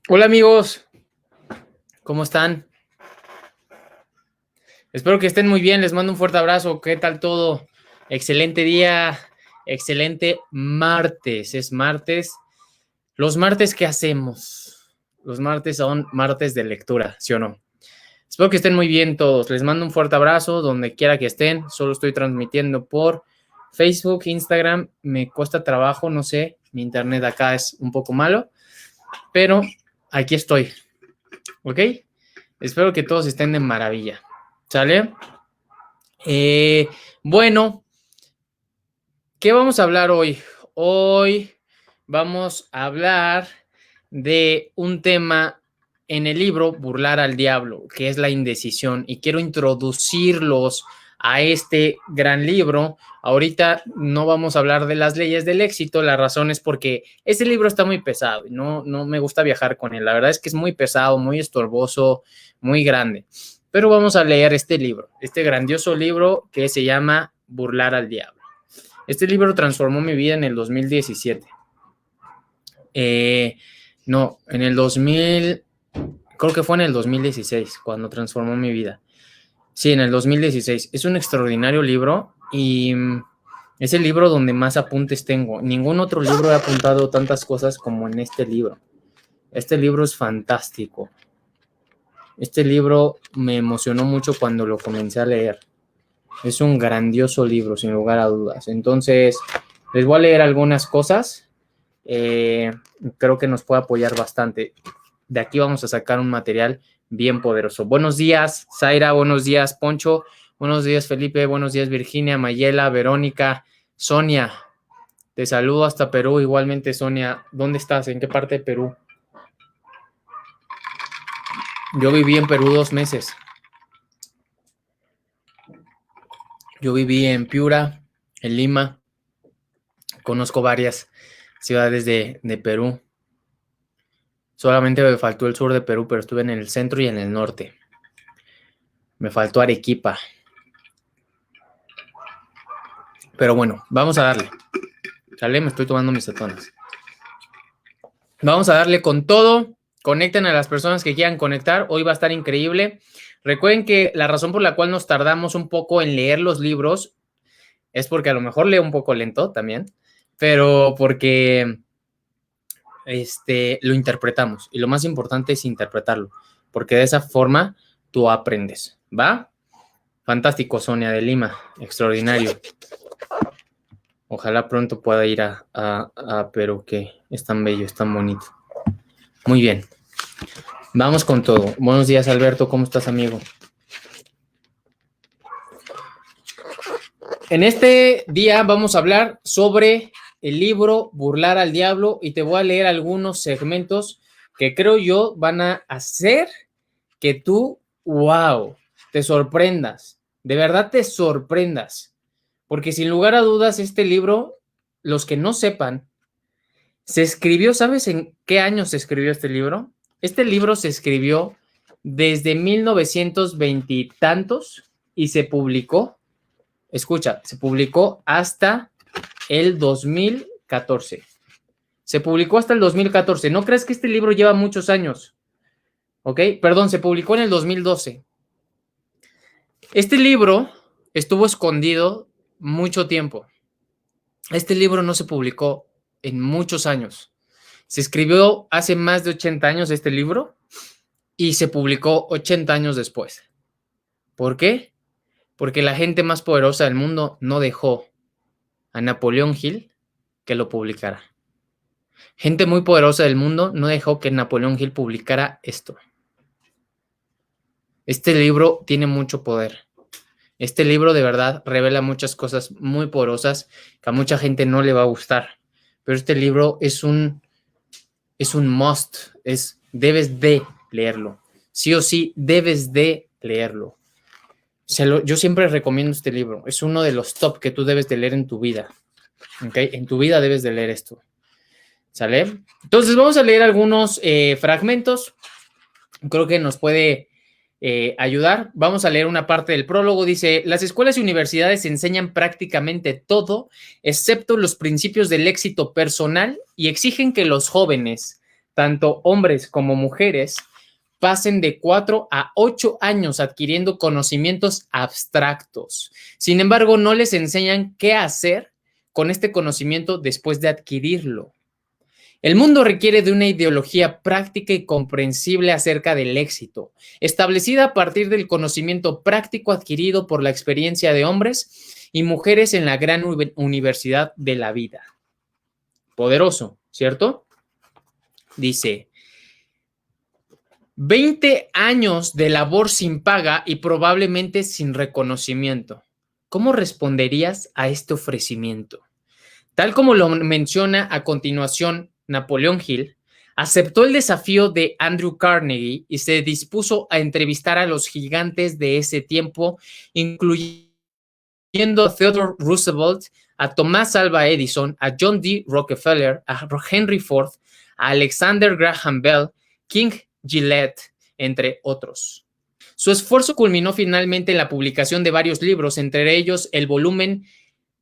Hola amigos, ¿cómo están? Espero que estén muy bien, les mando un fuerte abrazo. ¿Qué tal todo? Excelente día, excelente martes. Es martes. Los martes, ¿qué hacemos? Los martes son martes de lectura, ¿sí o no? Espero que estén muy bien todos. Les mando un fuerte abrazo donde quiera que estén. Solo estoy transmitiendo por Facebook, Instagram. Me cuesta trabajo, no sé. Mi internet acá es un poco malo, pero aquí estoy, ¿ok? Espero que todos estén de maravilla. ¿Sale? Eh, bueno, ¿qué vamos a hablar hoy? Hoy vamos a hablar de un tema en el libro Burlar al Diablo, que es la indecisión, y quiero introducirlos a este gran libro. Ahorita no vamos a hablar de las leyes del éxito, la razón es porque este libro está muy pesado y no me gusta viajar con él. La verdad es que es muy pesado, muy estorboso, muy grande. Pero vamos a leer este libro, este grandioso libro que se llama Burlar al Diablo. Este libro transformó mi vida en el 2017. No, en el 2000, creo que fue en el 2016 cuando transformó mi vida. Sí, en el 2016. Es un extraordinario libro y es el libro donde más apuntes tengo. Ningún otro libro he apuntado tantas cosas como en este libro. Este libro es fantástico. Este libro me emocionó mucho cuando lo comencé a leer. Es un grandioso libro, sin lugar a dudas. Entonces, les voy a leer algunas cosas. Creo que nos puede apoyar bastante. De aquí vamos a sacar un material bien poderoso. Buenos días, Zaira. Buenos días, Poncho. Buenos días, Felipe. Buenos días, Virginia, Mayela, Verónica, Sonia. Te saludo hasta Perú. Igualmente, Sonia. ¿Dónde estás? ¿En qué parte de Perú? Yo viví en Perú 2 meses. Yo viví en Piura, en Lima. Conozco varias ciudades de Perú. Solamente me faltó el sur de Perú, pero estuve en el centro y en el norte. Me faltó Arequipa. Pero bueno, vamos a darle. ¿Sale? Me estoy tomando mis cetonas. Vamos a darle con todo. Conecten a las personas que quieran conectar. Hoy va a estar increíble. Recuerden que la razón por la cual nos tardamos un poco en leer los libros es porque a lo mejor leo un poco lento también, pero porque lo interpretamos. Y lo más importante es interpretarlo, porque de esa forma tú aprendes. ¿Va? Fantástico, Sonia de Lima. Extraordinario. Ojalá pronto pueda ir a Perú, que es tan bello, es tan bonito. Muy bien. Vamos con todo. Buenos días, Alberto. ¿Cómo estás, amigo? En este día vamos a hablar sobre el libro Burlar al Diablo y te voy a leer algunos segmentos que creo yo van a hacer que tú, wow, te sorprendas. De verdad te sorprendas. Porque sin lugar a dudas, este libro, los que no sepan, se escribió, ¿sabes en qué año se escribió este libro? Este libro se escribió desde 1920 y tantos y se publicó, escucha, se publicó hasta el 2014. Se publicó hasta el 2014. No crees que este libro lleva muchos años, ¿ok? Perdón, se publicó en el 2012. Este libro estuvo escondido mucho tiempo. Este libro no se publicó en muchos años. Se escribió hace más de 80 años este libro y se publicó 80 años después. ¿Por qué? Porque la gente más poderosa del mundo no dejó a Napoleón Hill que lo publicara. Gente muy poderosa del mundo no dejó que Napoleón Hill publicara esto. Este libro tiene mucho poder. Este libro de verdad revela muchas cosas muy poderosas que a mucha gente no le va a gustar. Pero este libro es un must, debes de leerlo. Sí o sí, debes de leerlo. Yo siempre recomiendo este libro. Es uno de los top que tú debes de leer en tu vida. ¿Okay? En tu vida debes de leer esto. ¿Sale? Entonces vamos a leer algunos fragmentos. Creo que nos puede ayudar. Vamos a leer una parte del prólogo. Dice, las escuelas y universidades enseñan prácticamente todo, excepto los principios del éxito personal y exigen que los jóvenes tanto hombres como mujeres pasen de 4 a 8 años adquiriendo conocimientos abstractos. Sin embargo, no les enseñan qué hacer con este conocimiento después de adquirirlo. El mundo requiere de una ideología práctica y comprensible acerca del éxito, establecida a partir del conocimiento práctico adquirido por la experiencia de hombres y mujeres en la gran universidad de la vida. Poderoso, ¿cierto? Dice, 20 años de labor sin paga y probablemente sin reconocimiento. ¿Cómo responderías a este ofrecimiento? Tal como lo menciona a continuación Napoleón Hill, aceptó el desafío de Andrew Carnegie y se dispuso a entrevistar a los gigantes de ese tiempo, incluyendo a Theodore Roosevelt, a Thomas Alva Edison, a John D. Rockefeller, a Henry Ford, a Alexander Graham Bell, King Gillette, entre otros. Su esfuerzo culminó finalmente en la publicación de varios libros, entre ellos el volumen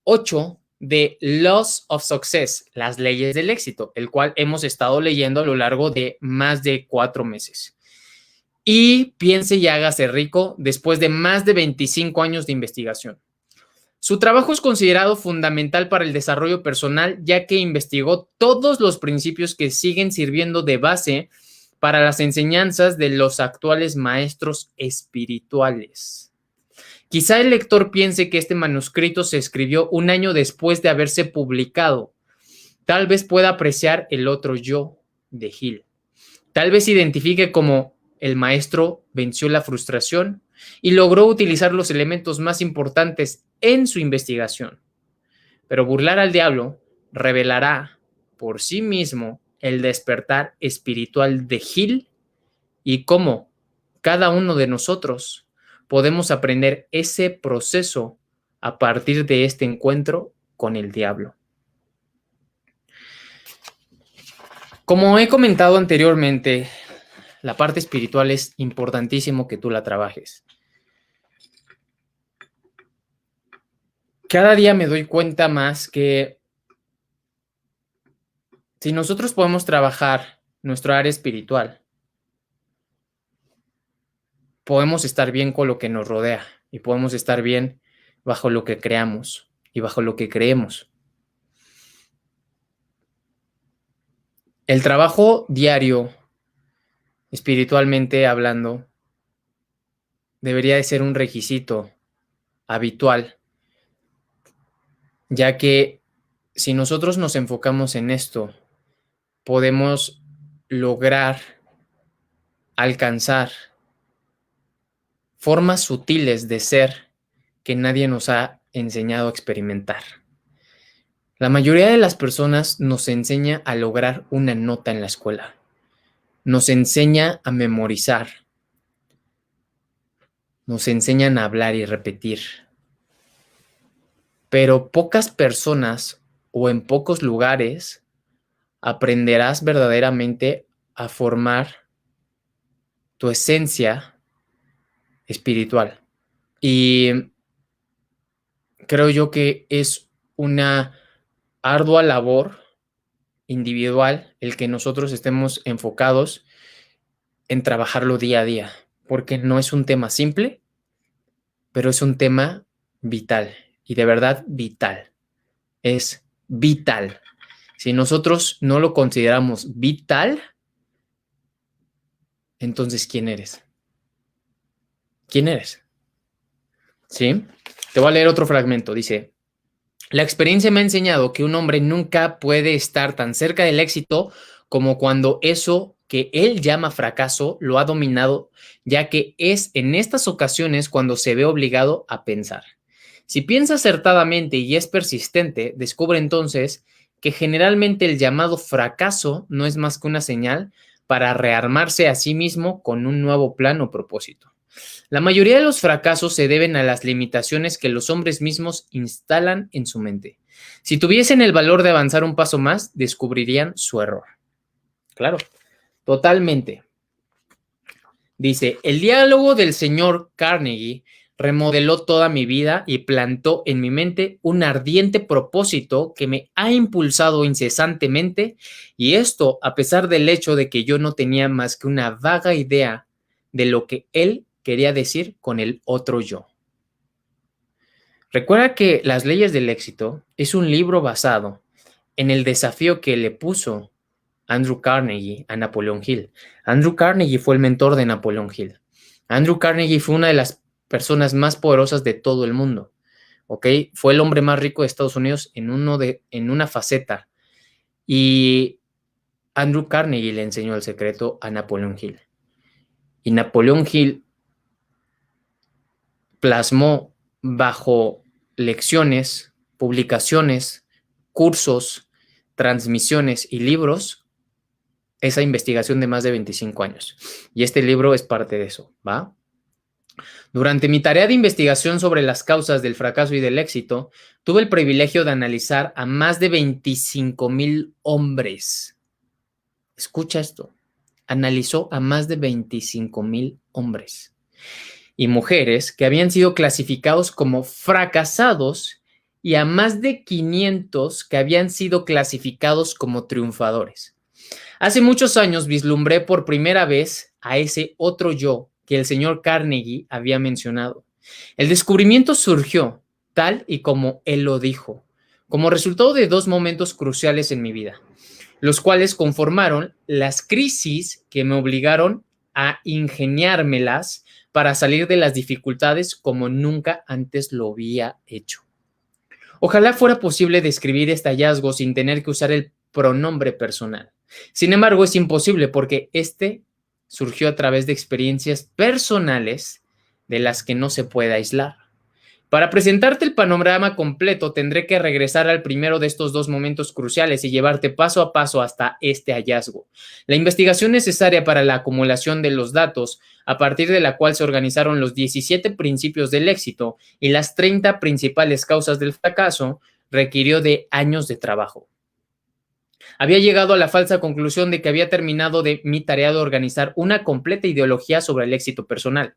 8 de Laws of Success, las leyes del éxito, el cual hemos estado leyendo a lo largo de más de 4 meses. Y Piense y hágase rico después de más de 25 años de investigación. Su trabajo es considerado fundamental para el desarrollo personal, ya que investigó todos los principios que siguen sirviendo de base para las enseñanzas de los actuales maestros espirituales. Quizá el lector piense que este manuscrito se escribió un año después de haberse publicado. Tal vez pueda apreciar el otro yo de Hill. Tal vez identifique como el maestro venció la frustración y logró utilizar los elementos más importantes en su investigación. Pero burlar al diablo revelará por sí mismo el despertar espiritual de Hill y cómo cada uno de nosotros podemos aprender ese proceso a partir de este encuentro con el diablo. Como he comentado anteriormente, la parte espiritual es importantísimo que tú la trabajes. Cada día me doy cuenta más que si nosotros podemos trabajar nuestra área espiritual, podemos estar bien con lo que nos rodea y podemos estar bien bajo lo que creamos y bajo lo que creemos. El trabajo diario, espiritualmente hablando, debería de ser un requisito habitual, ya que si nosotros nos enfocamos en esto, podemos lograr alcanzar formas sutiles de ser que nadie nos ha enseñado a experimentar. La mayoría de las personas nos enseña a lograr una nota en la escuela. Nos enseña a memorizar. Nos enseñan a hablar y repetir. Pero pocas personas o en pocos lugares aprenderás verdaderamente a formar tu esencia espiritual. Y creo yo que es una ardua labor individual el que nosotros estemos enfocados en trabajarlo día a día, porque no es un tema simple, pero es un tema vital y de verdad vital. Es vital. Si nosotros no lo consideramos vital, entonces ¿quién eres? ¿Quién eres? ¿Sí? Te voy a leer otro fragmento. Dice, la experiencia me ha enseñado que un hombre nunca puede estar tan cerca del éxito como cuando eso que él llama fracaso lo ha dominado, ya que es en estas ocasiones cuando se ve obligado a pensar. Si piensa acertadamente y es persistente, descubre entonces que generalmente el llamado fracaso no es más que una señal para rearmarse a sí mismo con un nuevo plan o propósito. La mayoría de los fracasos se deben a las limitaciones que los hombres mismos instalan en su mente. Si tuviesen el valor de avanzar un paso más, descubrirían su error. Claro, totalmente. Dice, el diálogo del señor Carnegie remodeló toda mi vida y plantó en mi mente un ardiente propósito que me ha impulsado incesantemente, y esto a pesar del hecho de que yo no tenía más que una vaga idea de lo que él quería decir con el otro yo. Recuerda que Las leyes del éxito es un libro basado en el desafío que le puso Andrew Carnegie a Napoleón Hill. Andrew Carnegie fue el mentor de Napoleón Hill. Andrew Carnegie fue una de las personas más poderosas de todo el mundo. ¿Ok? Fue el hombre más rico de Estados Unidos en una faceta. Y Andrew Carnegie le enseñó el secreto a Napoleón Hill. Y Napoleón Hill plasmó bajo lecciones, publicaciones, cursos, transmisiones y libros esa investigación de más de 25 años. Y este libro es parte de eso, ¿va? Durante mi tarea de investigación sobre las causas del fracaso y del éxito, tuve el privilegio de analizar a más de 25,000 hombres. Escucha esto. Analizó a más de 25,000 hombres y mujeres que habían sido clasificados como fracasados y a más de 500 que habían sido clasificados como triunfadores. Hace muchos años vislumbré por primera vez a ese otro yo que el señor Carnegie había mencionado. El descubrimiento surgió, tal y como él lo dijo, como resultado de dos momentos cruciales en mi vida, los cuales conformaron las crisis que me obligaron a ingeniármelas para salir de las dificultades como nunca antes lo había hecho. Ojalá fuera posible describir este hallazgo sin tener que usar el pronombre personal. Sin embargo, es imposible porque este surgió a través de experiencias personales de las que no se puede aislar. Para presentarte el panorama completo, tendré que regresar al primero de estos dos momentos cruciales y llevarte paso a paso hasta este hallazgo. La investigación necesaria para la acumulación de los datos, a partir de la cual se organizaron los 17 principios del éxito y las 30 principales causas del fracaso, requirió de años de trabajo. Había llegado a la falsa conclusión de que había terminado de mi tarea de organizar una completa ideología sobre el éxito personal.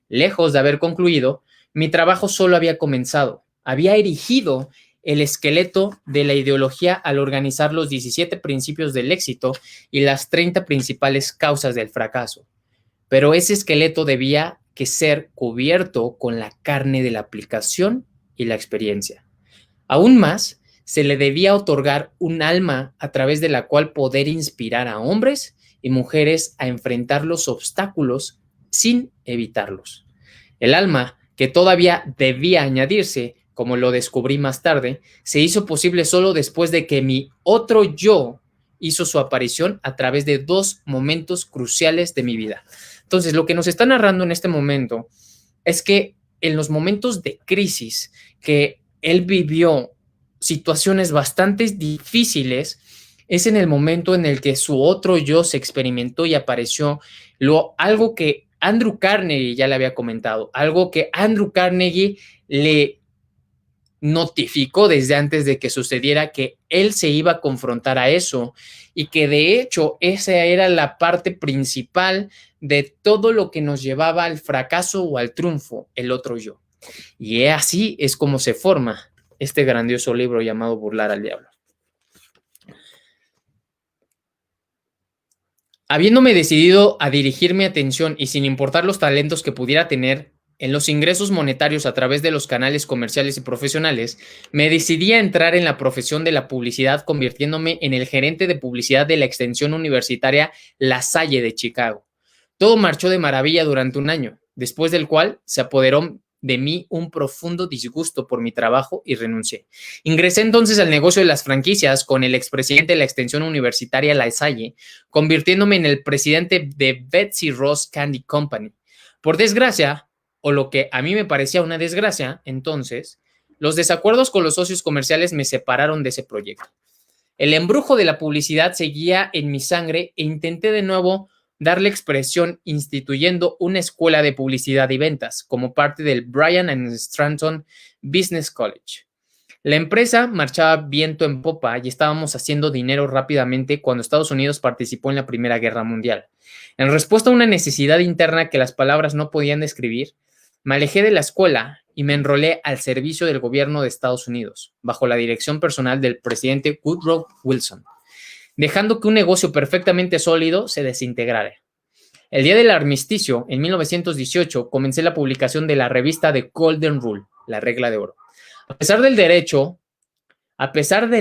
Lejos de haber concluido, mi trabajo solo había comenzado. Había erigido el esqueleto de la ideología al organizar los 17 principios del éxito y las 30 principales causas del fracaso. Pero ese esqueleto debía que ser cubierto con la carne de la aplicación y la experiencia. Aún más, se le debía otorgar un alma a través de la cual poder inspirar a hombres y mujeres a enfrentar los obstáculos sin evitarlos. El alma, que todavía debía añadirse, como lo descubrí más tarde, se hizo posible solo después de que mi otro yo hizo su aparición a través de dos momentos cruciales de mi vida. Entonces, lo que nos está narrando en este momento es que en los momentos de crisis que él vivió, situaciones bastante difíciles, es en el momento en el que su otro yo se experimentó y apareció algo que Andrew Carnegie ya le había comentado, algo que Andrew Carnegie le notificó desde antes de que sucediera, que él se iba a confrontar a eso y que de hecho esa era la parte principal de todo lo que nos llevaba al fracaso o al triunfo, el otro yo. Y así es como se forma este grandioso libro llamado Burlar al Diablo. Habiéndome decidido a dirigir mi atención y sin importar los talentos que pudiera tener en los ingresos monetarios a través de los canales comerciales y profesionales, me decidí a entrar en la profesión de la publicidad, convirtiéndome en el gerente de publicidad de la extensión universitaria La Salle de Chicago. Todo marchó de maravilla durante un año, después del cual se apoderó de mí un profundo disgusto por mi trabajo y renuncié. Ingresé entonces al negocio de las franquicias con el expresidente de la extensión universitaria La Salle, convirtiéndome en el presidente de Betsy Ross Candy Company. Por desgracia, o lo que a mí me parecía una desgracia, entonces, los desacuerdos con los socios comerciales me separaron de ese proyecto. El embrujo de la publicidad seguía en mi sangre e intenté de nuevo darle expresión instituyendo una escuela de publicidad y ventas como parte del Bryan and Stratton Business College. La empresa marchaba viento en popa y estábamos haciendo dinero rápidamente cuando Estados Unidos participó en la Primera Guerra Mundial. En respuesta a una necesidad interna que las palabras no podían describir, Me alejé de la escuela y me enrolé al servicio del gobierno de Estados Unidos, bajo la dirección personal del presidente Woodrow Wilson, dejando que un negocio perfectamente sólido se desintegrara. El día del armisticio, en 1918, comencé la publicación de la revista The Golden Rule, la regla de oro. A pesar del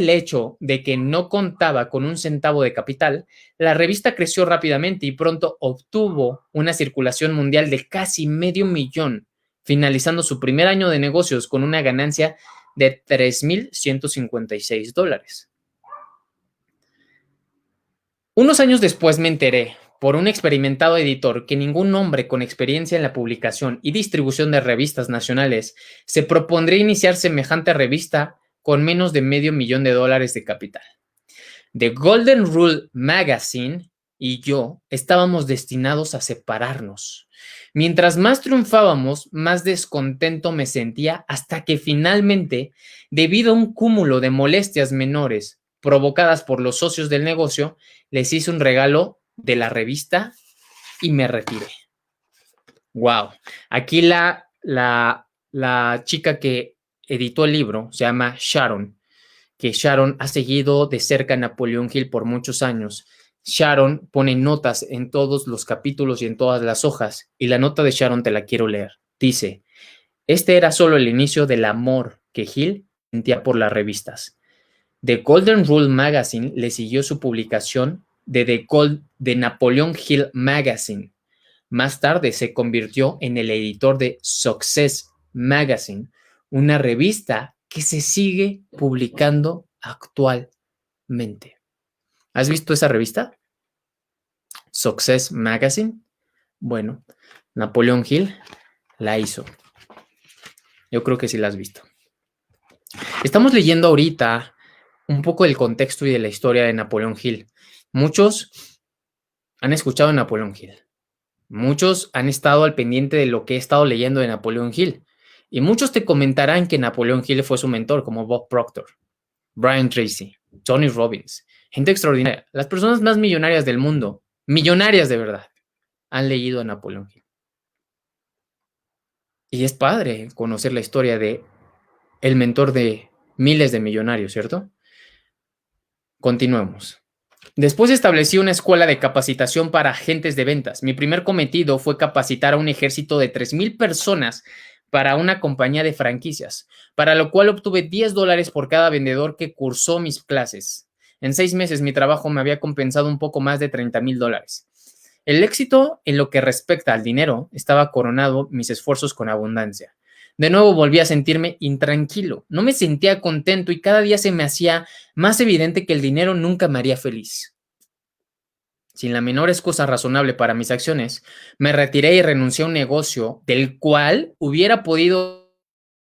hecho de que no contaba con un centavo de capital, la revista creció rápidamente y pronto obtuvo una circulación mundial de casi medio millón, finalizando su primer año de negocios con una ganancia de $3,156. Unos años después me enteré, por un experimentado editor, que ningún hombre con experiencia en la publicación y distribución de revistas nacionales se propondría iniciar semejante revista con menos de $500,000 de capital. The Golden Rule Magazine y yo estábamos destinados a separarnos. Mientras más triunfábamos, más descontento me sentía hasta que finalmente, debido a un cúmulo de molestias menores provocadas por los socios del negocio, les hice un regalo de la revista y me retiré. Wow. Aquí la chica que editó el libro se llama Sharon, que Sharon ha seguido de cerca a Napoleón Hill por muchos años. Sharon pone notas en todos los capítulos y en todas las hojas, y la nota de Sharon te la quiero leer. Dice, este era solo el inicio del amor que Hill sentía por las revistas. The Golden Rule Magazine le siguió su publicación de Napoleon Hill Magazine. Más tarde se convirtió en el editor de Success Magazine, una revista que se sigue publicando actualmente. ¿Has visto esa revista? Success Magazine. Bueno, Napoleon Hill la hizo. Yo creo que sí la has visto. Estamos leyendo ahorita un poco del contexto y de la historia de Napoleon Hill. Muchos han escuchado a Napoleon Hill. Muchos han estado al pendiente de lo que he estado leyendo de Napoleon Hill. Y muchos te comentarán que Napoleon Hill fue su mentor, como Bob Proctor, Brian Tracy, Tony Robbins. Gente extraordinaria. Las personas más millonarias del mundo, millonarias de verdad, han leído a Napoleon Hill. Y es padre conocer la historia de el mentor de miles de millonarios, ¿cierto? Continuemos. Después establecí una escuela de capacitación para agentes de ventas. Mi primer cometido fue capacitar a un ejército de 3,000 personas para una compañía de franquicias, para lo cual obtuve $10 por cada vendedor que cursó mis clases. En 6 meses mi trabajo me había compensado un poco más de $30,000. El éxito en lo que respecta al dinero estaba coronado mis esfuerzos con abundancia. De nuevo volví a sentirme intranquilo. No me sentía contento y cada día se me hacía más evidente que el dinero nunca me haría feliz. Sin la menor excusa razonable para mis acciones, me retiré y renuncié a un negocio del cual hubiera podido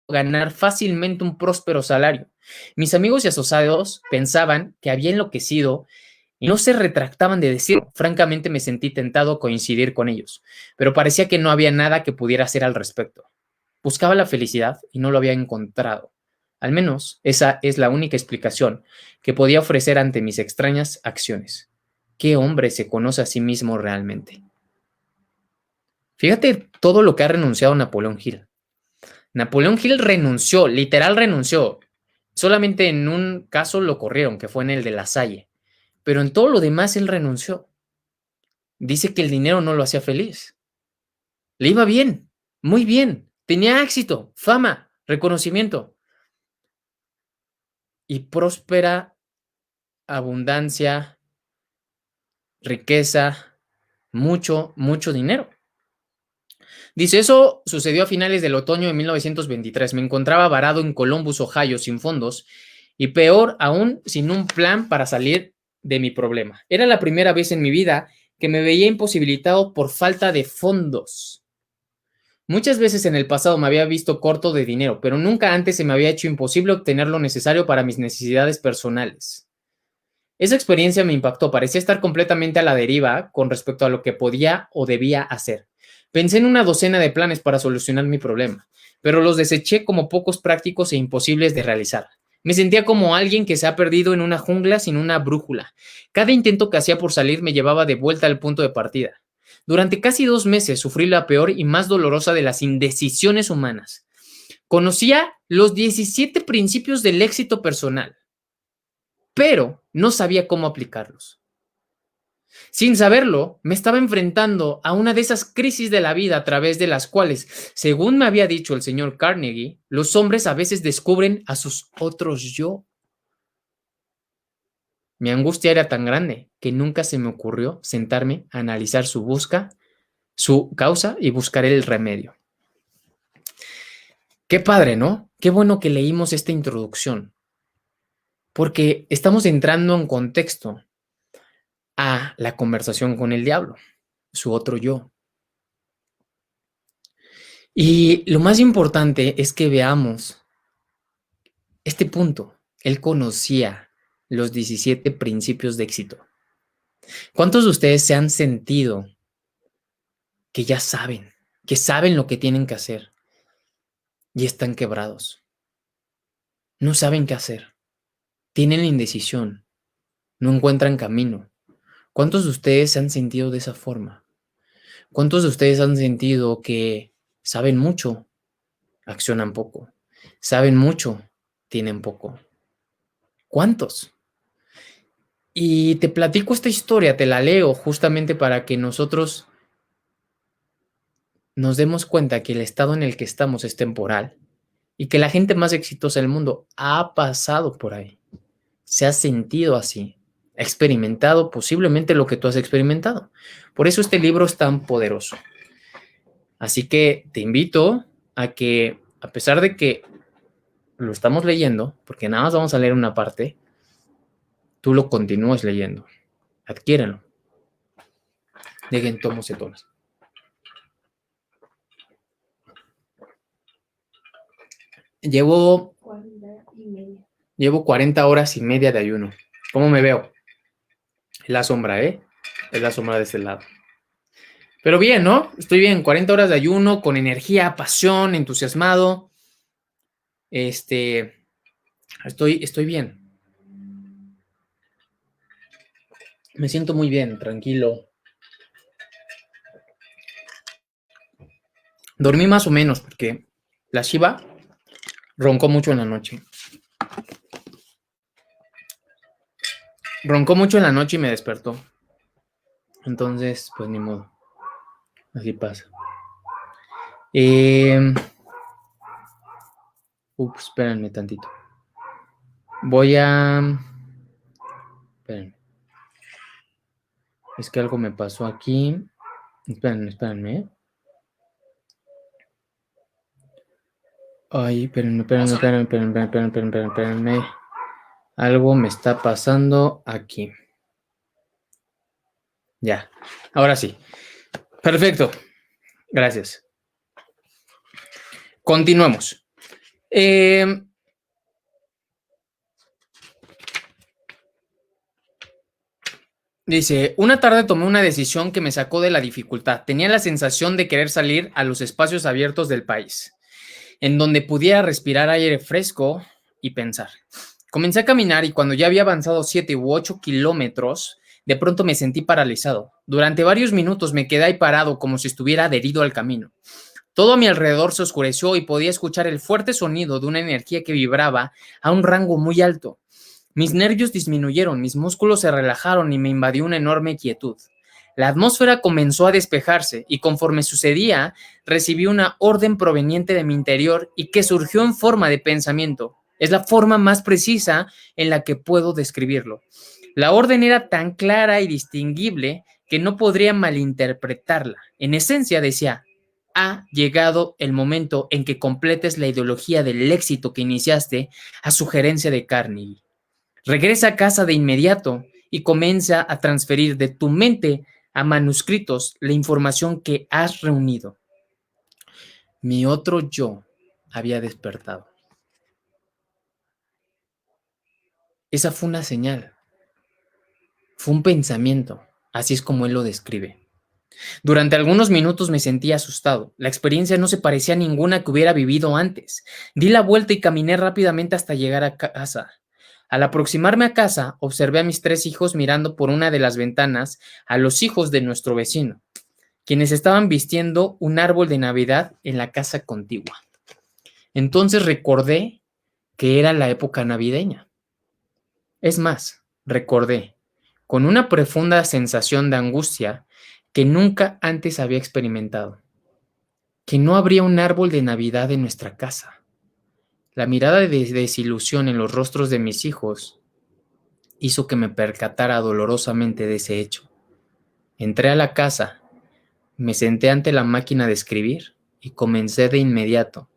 ganar fácilmente un próspero salario. Mis amigos y asociados pensaban que había enloquecido y no se retractaban de decirlo. Francamente me sentí tentado a coincidir con ellos, pero parecía que no había nada que pudiera hacer al respecto. Buscaba la felicidad y no lo había encontrado. Al menos esa es la única explicación que podía ofrecer ante mis extrañas acciones. ¿Qué hombre se conoce a sí mismo realmente? Fíjate todo lo que ha renunciado Napoleón Hill. Napoleón Hill renunció, literal renunció. Solamente en un caso lo corrieron, que fue en el de La Salle. Pero en todo lo demás él renunció. Dice que el dinero no lo hacía feliz. Le iba bien, muy bien. Tenía éxito, fama, reconocimiento. Y próspera abundancia, riqueza, mucho, mucho dinero. Dice, eso sucedió a finales del otoño de 1923. Me encontraba varado en Columbus, Ohio, sin fondos y peor aún, sin un plan para salir de mi problema. Era la primera vez en mi vida que me veía imposibilitado por falta de fondos. Muchas veces en el pasado me había visto corto de dinero, pero nunca antes se me había hecho imposible obtener lo necesario para mis necesidades personales. Esa experiencia me impactó, parecía estar completamente a la deriva con respecto a lo que podía o debía hacer. Pensé en una docena de planes para solucionar mi problema, pero los deseché como pocos prácticos e imposibles de realizar. Me sentía como alguien que se ha perdido en una jungla sin una brújula. Cada intento que hacía por salir me llevaba de vuelta al punto de partida. Durante casi 2 meses sufrí la peor y más dolorosa de las indecisiones humanas. Conocía los 17 principios del éxito personal, pero no sabía cómo aplicarlos. Sin saberlo, me estaba enfrentando a una de esas crisis de la vida a través de las cuales, según me había dicho el señor Carnegie, los hombres a veces descubren a sus otros yo. Mi angustia era tan grande que nunca se me ocurrió sentarme a analizar su causa y buscar el remedio. Qué padre, ¿no? Qué bueno que leímos esta introducción, porque estamos entrando en contexto a la conversación con el diablo, su otro yo. Y lo más importante es que veamos este punto. Él conocía los 17 principios de éxito. ¿Cuántos de ustedes se han sentido que ya saben, que saben lo que tienen que hacer y están quebrados? No saben qué hacer. Tienen indecisión. No encuentran camino. ¿Cuántos de ustedes se han sentido de esa forma? ¿Cuántos de ustedes han sentido que saben mucho, accionan poco? Saben mucho, tienen poco. ¿Cuántos? Y te platico esta historia, te la leo justamente para que nosotros nos demos cuenta que el estado en el que estamos es temporal y que la gente más exitosa del mundo ha pasado por ahí, se ha sentido así, ha experimentado posiblemente lo que tú has experimentado. Por eso este libro es tan poderoso. Así que te invito a que, a pesar de que lo estamos leyendo, porque nada más vamos a leer una parte, tú lo continúes leyendo. Adquiérenlo. Dejen tomos y tomas. Llevo 40 horas y media de ayuno. ¿Cómo me veo? Es la sombra, ¿eh? Es la sombra de este lado. Pero bien, ¿no? Estoy bien. 40 horas de ayuno, con energía, pasión, entusiasmado. Estoy bien. Me siento muy bien, tranquilo. Dormí más o menos porque la Shiva roncó mucho en la noche. Roncó mucho en la noche y me despertó. Entonces, pues ni modo. Así pasa. Espérenme tantito. Voy a... Espérenme. Es que algo me pasó aquí. Espérenme. Ay, espérenme. Algo me está pasando aquí. Ya, ahora sí. Perfecto. Gracias. Continuemos. Dice, una tarde tomé una decisión que me sacó de la dificultad. Tenía la sensación de querer salir a los espacios abiertos del país, en donde pudiera respirar aire fresco y pensar. Comencé a caminar y cuando ya había avanzado 7 u 8 kilómetros, de pronto me sentí paralizado. Durante varios minutos me quedé ahí parado como si estuviera adherido al camino. Todo a mi alrededor se oscureció y podía escuchar el fuerte sonido de una energía que vibraba a un rango muy alto. Mis nervios disminuyeron, mis músculos se relajaron y me invadió una enorme quietud. La atmósfera comenzó a despejarse y conforme sucedía, recibí una orden proveniente de mi interior y que surgió en forma de pensamiento. Es la forma más precisa en la que puedo describirlo. La orden era tan clara y distinguible que no podría malinterpretarla. En esencia decía, ha llegado el momento en que completes la ideología del éxito que iniciaste a sugerencia de Carnegie. Regresa a casa de inmediato y comienza a transferir de tu mente a manuscritos la información que has reunido. Mi otro yo había despertado. Esa fue una señal. Fue un pensamiento. Así es como él lo describe. Durante algunos minutos me sentí asustado. La experiencia no se parecía a ninguna que hubiera vivido antes. Di la vuelta y caminé rápidamente hasta llegar a casa. Al aproximarme a casa, observé a mis 3 hijos mirando por una de las ventanas a los hijos de nuestro vecino. quienes estaban vistiendo un árbol de Navidad en la casa contigua. Entonces recordé que era la época navideña. Es más, recordé, con una profunda sensación de angustia que nunca antes había experimentado, que no habría un árbol de Navidad en nuestra casa. La mirada de desilusión en los rostros de mis hijos hizo que me percatara dolorosamente de ese hecho. Entré a la casa, me senté ante la máquina de escribir y comencé de inmediato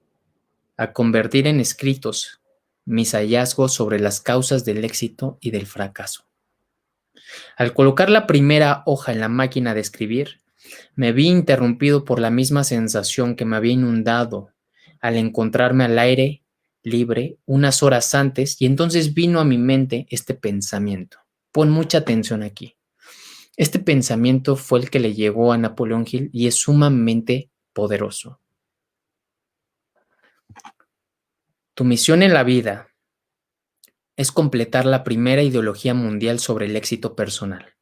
a convertir en escritos mis hallazgos sobre las causas del éxito y del fracaso. Al colocar la primera hoja en la máquina de escribir, me vi interrumpido por la misma sensación que me había inundado al encontrarme al aire libre unas horas antes, y entonces vino a mi mente este pensamiento. Pon mucha atención aquí. Este pensamiento fue el que le llegó a Napoleón Hill y es sumamente poderoso. Tu misión en la vida es completar la primera ideología mundial sobre el éxito personal.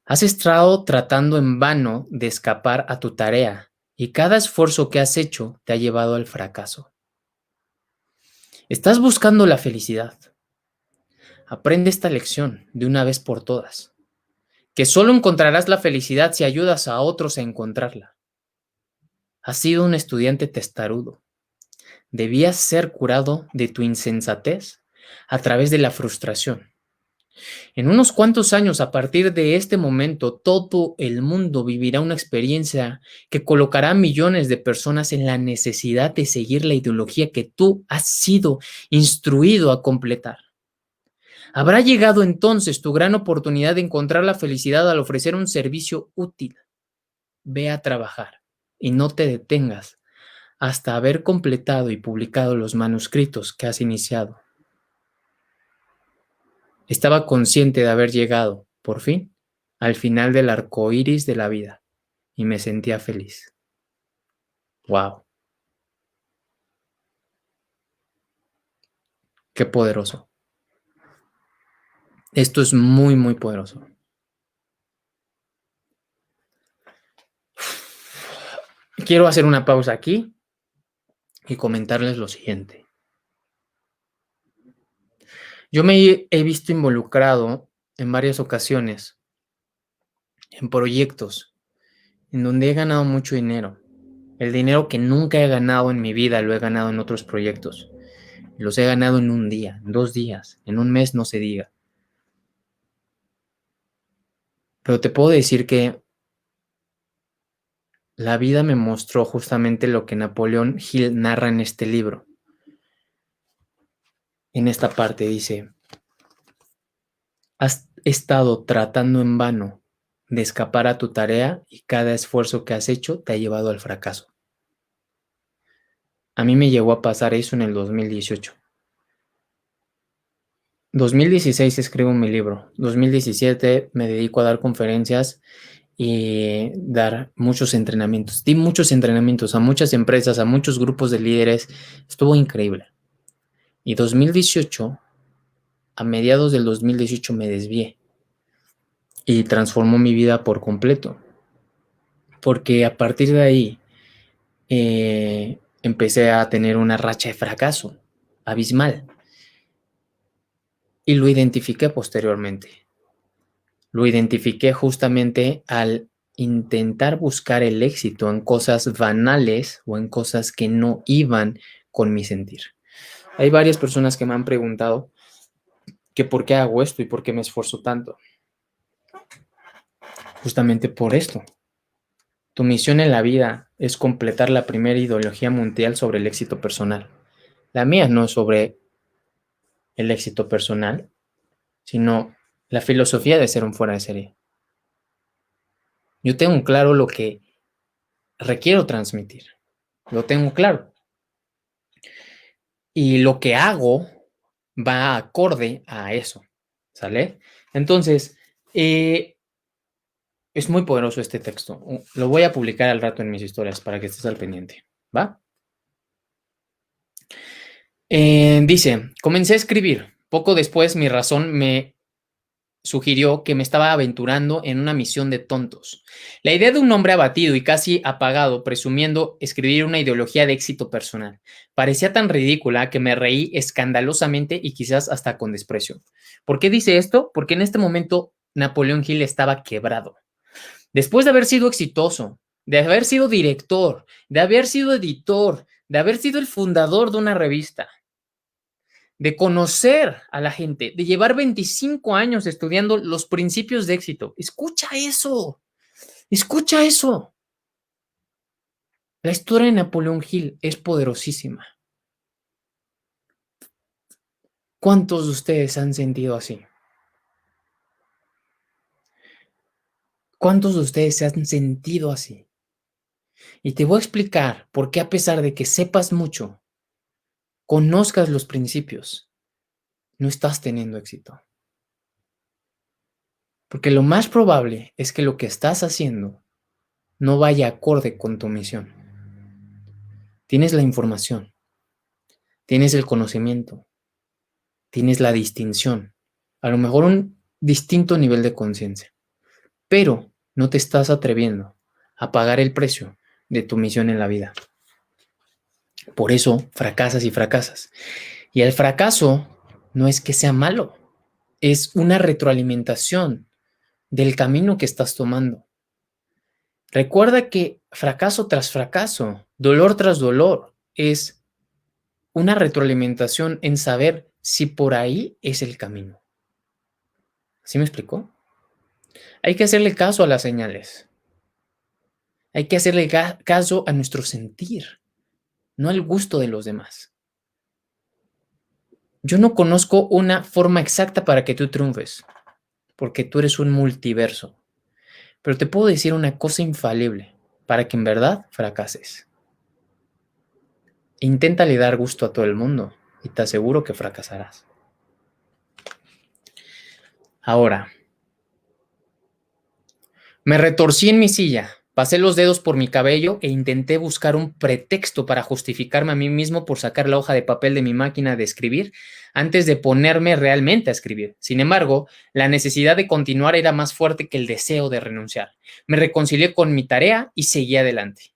Has estado tratando en vano de escapar a tu tarea y cada esfuerzo que has hecho te ha llevado al fracaso. Estás buscando la felicidad. Aprende esta lección de una vez por todas, que solo encontrarás la felicidad si ayudas a otros a encontrarla. Has sido un estudiante testarudo. Debías ser curado de tu insensatez a través de la frustración. En unos cuantos años, a partir de este momento, todo el mundo vivirá una experiencia que colocará a millones de personas en la necesidad de seguir la ideología que tú has sido instruido a completar. Habrá llegado entonces tu gran oportunidad de encontrar la felicidad al ofrecer un servicio útil. Ve a trabajar y no te detengas hasta haber completado y publicado los manuscritos que has iniciado. Estaba consciente de haber llegado, por fin, al final del arco iris de la vida y me sentía feliz. ¡Wow! ¡Qué poderoso! Esto es muy, muy poderoso. Quiero hacer una pausa aquí y comentarles lo siguiente. Yo me he visto involucrado en varias ocasiones en proyectos en donde he ganado mucho dinero. El dinero que nunca he ganado en mi vida lo he ganado en otros proyectos. Los he ganado en un día, en 2 días, en un mes no se diga. Pero te puedo decir que la vida me mostró justamente lo que Napoleón Hill narra en este libro. En esta parte dice: has estado tratando en vano de escapar a tu tarea y cada esfuerzo que has hecho te ha llevado al fracaso. A mí me llegó a pasar eso en el 2018. 2016 escribo mi libro. 2017 me dedico a dar conferencias y dar muchos entrenamientos. Di muchos entrenamientos a muchas empresas, a muchos grupos de líderes. Estuvo increíble. Y 2018, a mediados del 2018 me desvié y transformó mi vida por completo. Porque a partir de ahí empecé a tener una racha de fracaso abismal. Y lo identifiqué posteriormente. Lo identifiqué justamente al intentar buscar el éxito en cosas banales o en cosas que no iban con mi sentir. Hay varias personas que me han preguntado que por qué hago esto y por qué me esfuerzo tanto. Justamente por esto. Tu misión en la vida es completar la primera ideología mundial sobre el éxito personal. La mía no es sobre el éxito personal, sino la filosofía de ser un fuera de serie. Yo tengo claro lo que requiero transmitir. Lo tengo claro. Y lo que hago va acorde a eso. ¿Sale? Entonces, es muy poderoso este texto. Lo voy a publicar al rato en mis historias para que estés al pendiente. ¿Va? Dice, comencé a escribir. Poco después mi razón me sugirió que me estaba aventurando en una misión de tontos. La idea de un hombre abatido y casi apagado, presumiendo escribir una ideología de éxito personal, parecía tan ridícula que me reí escandalosamente y quizás hasta con desprecio. ¿Por qué dice esto? Porque en este momento Napoleón Hill estaba quebrado. Después de haber sido exitoso, de haber sido director, de haber sido editor, de haber sido el fundador de una revista, de conocer a la gente, de llevar 25 años estudiando los principios de éxito. Escucha eso, escucha eso. La historia de Napoleón Hill es poderosísima. ¿Cuántos de ustedes han sentido así? ¿Cuántos de ustedes se han sentido así? Y te voy a explicar por qué, a pesar de que sepas mucho, conozcas los principios, no estás teniendo éxito. Porque lo más probable es que lo que estás haciendo no vaya acorde con tu misión. Tienes la información, tienes el conocimiento, tienes la distinción, a lo mejor un distinto nivel de conciencia, pero no te estás atreviendo a pagar el precio de tu misión en la vida. Por eso fracasas y fracasas. Y el fracaso no es que sea malo, es una retroalimentación del camino que estás tomando. Recuerda que fracaso tras fracaso, dolor tras dolor, es una retroalimentación en saber si por ahí es el camino. ¿Sí me explicó? Hay que hacerle caso a las señales. Hay que hacerle caso a nuestro sentir, no al gusto de los demás. Yo no conozco una forma exacta para que tú triunfes, porque tú eres un multiverso. Pero te puedo decir una cosa infalible para que en verdad fracases. Inténtale dar gusto a todo el mundo y te aseguro que fracasarás. Ahora, me retorcí en mi silla, pasé los dedos por mi cabello e intenté buscar un pretexto para justificarme a mí mismo por sacar la hoja de papel de mi máquina de escribir antes de ponerme realmente a escribir. Sin embargo, la necesidad de continuar era más fuerte que el deseo de renunciar. Me reconcilié con mi tarea y seguí adelante.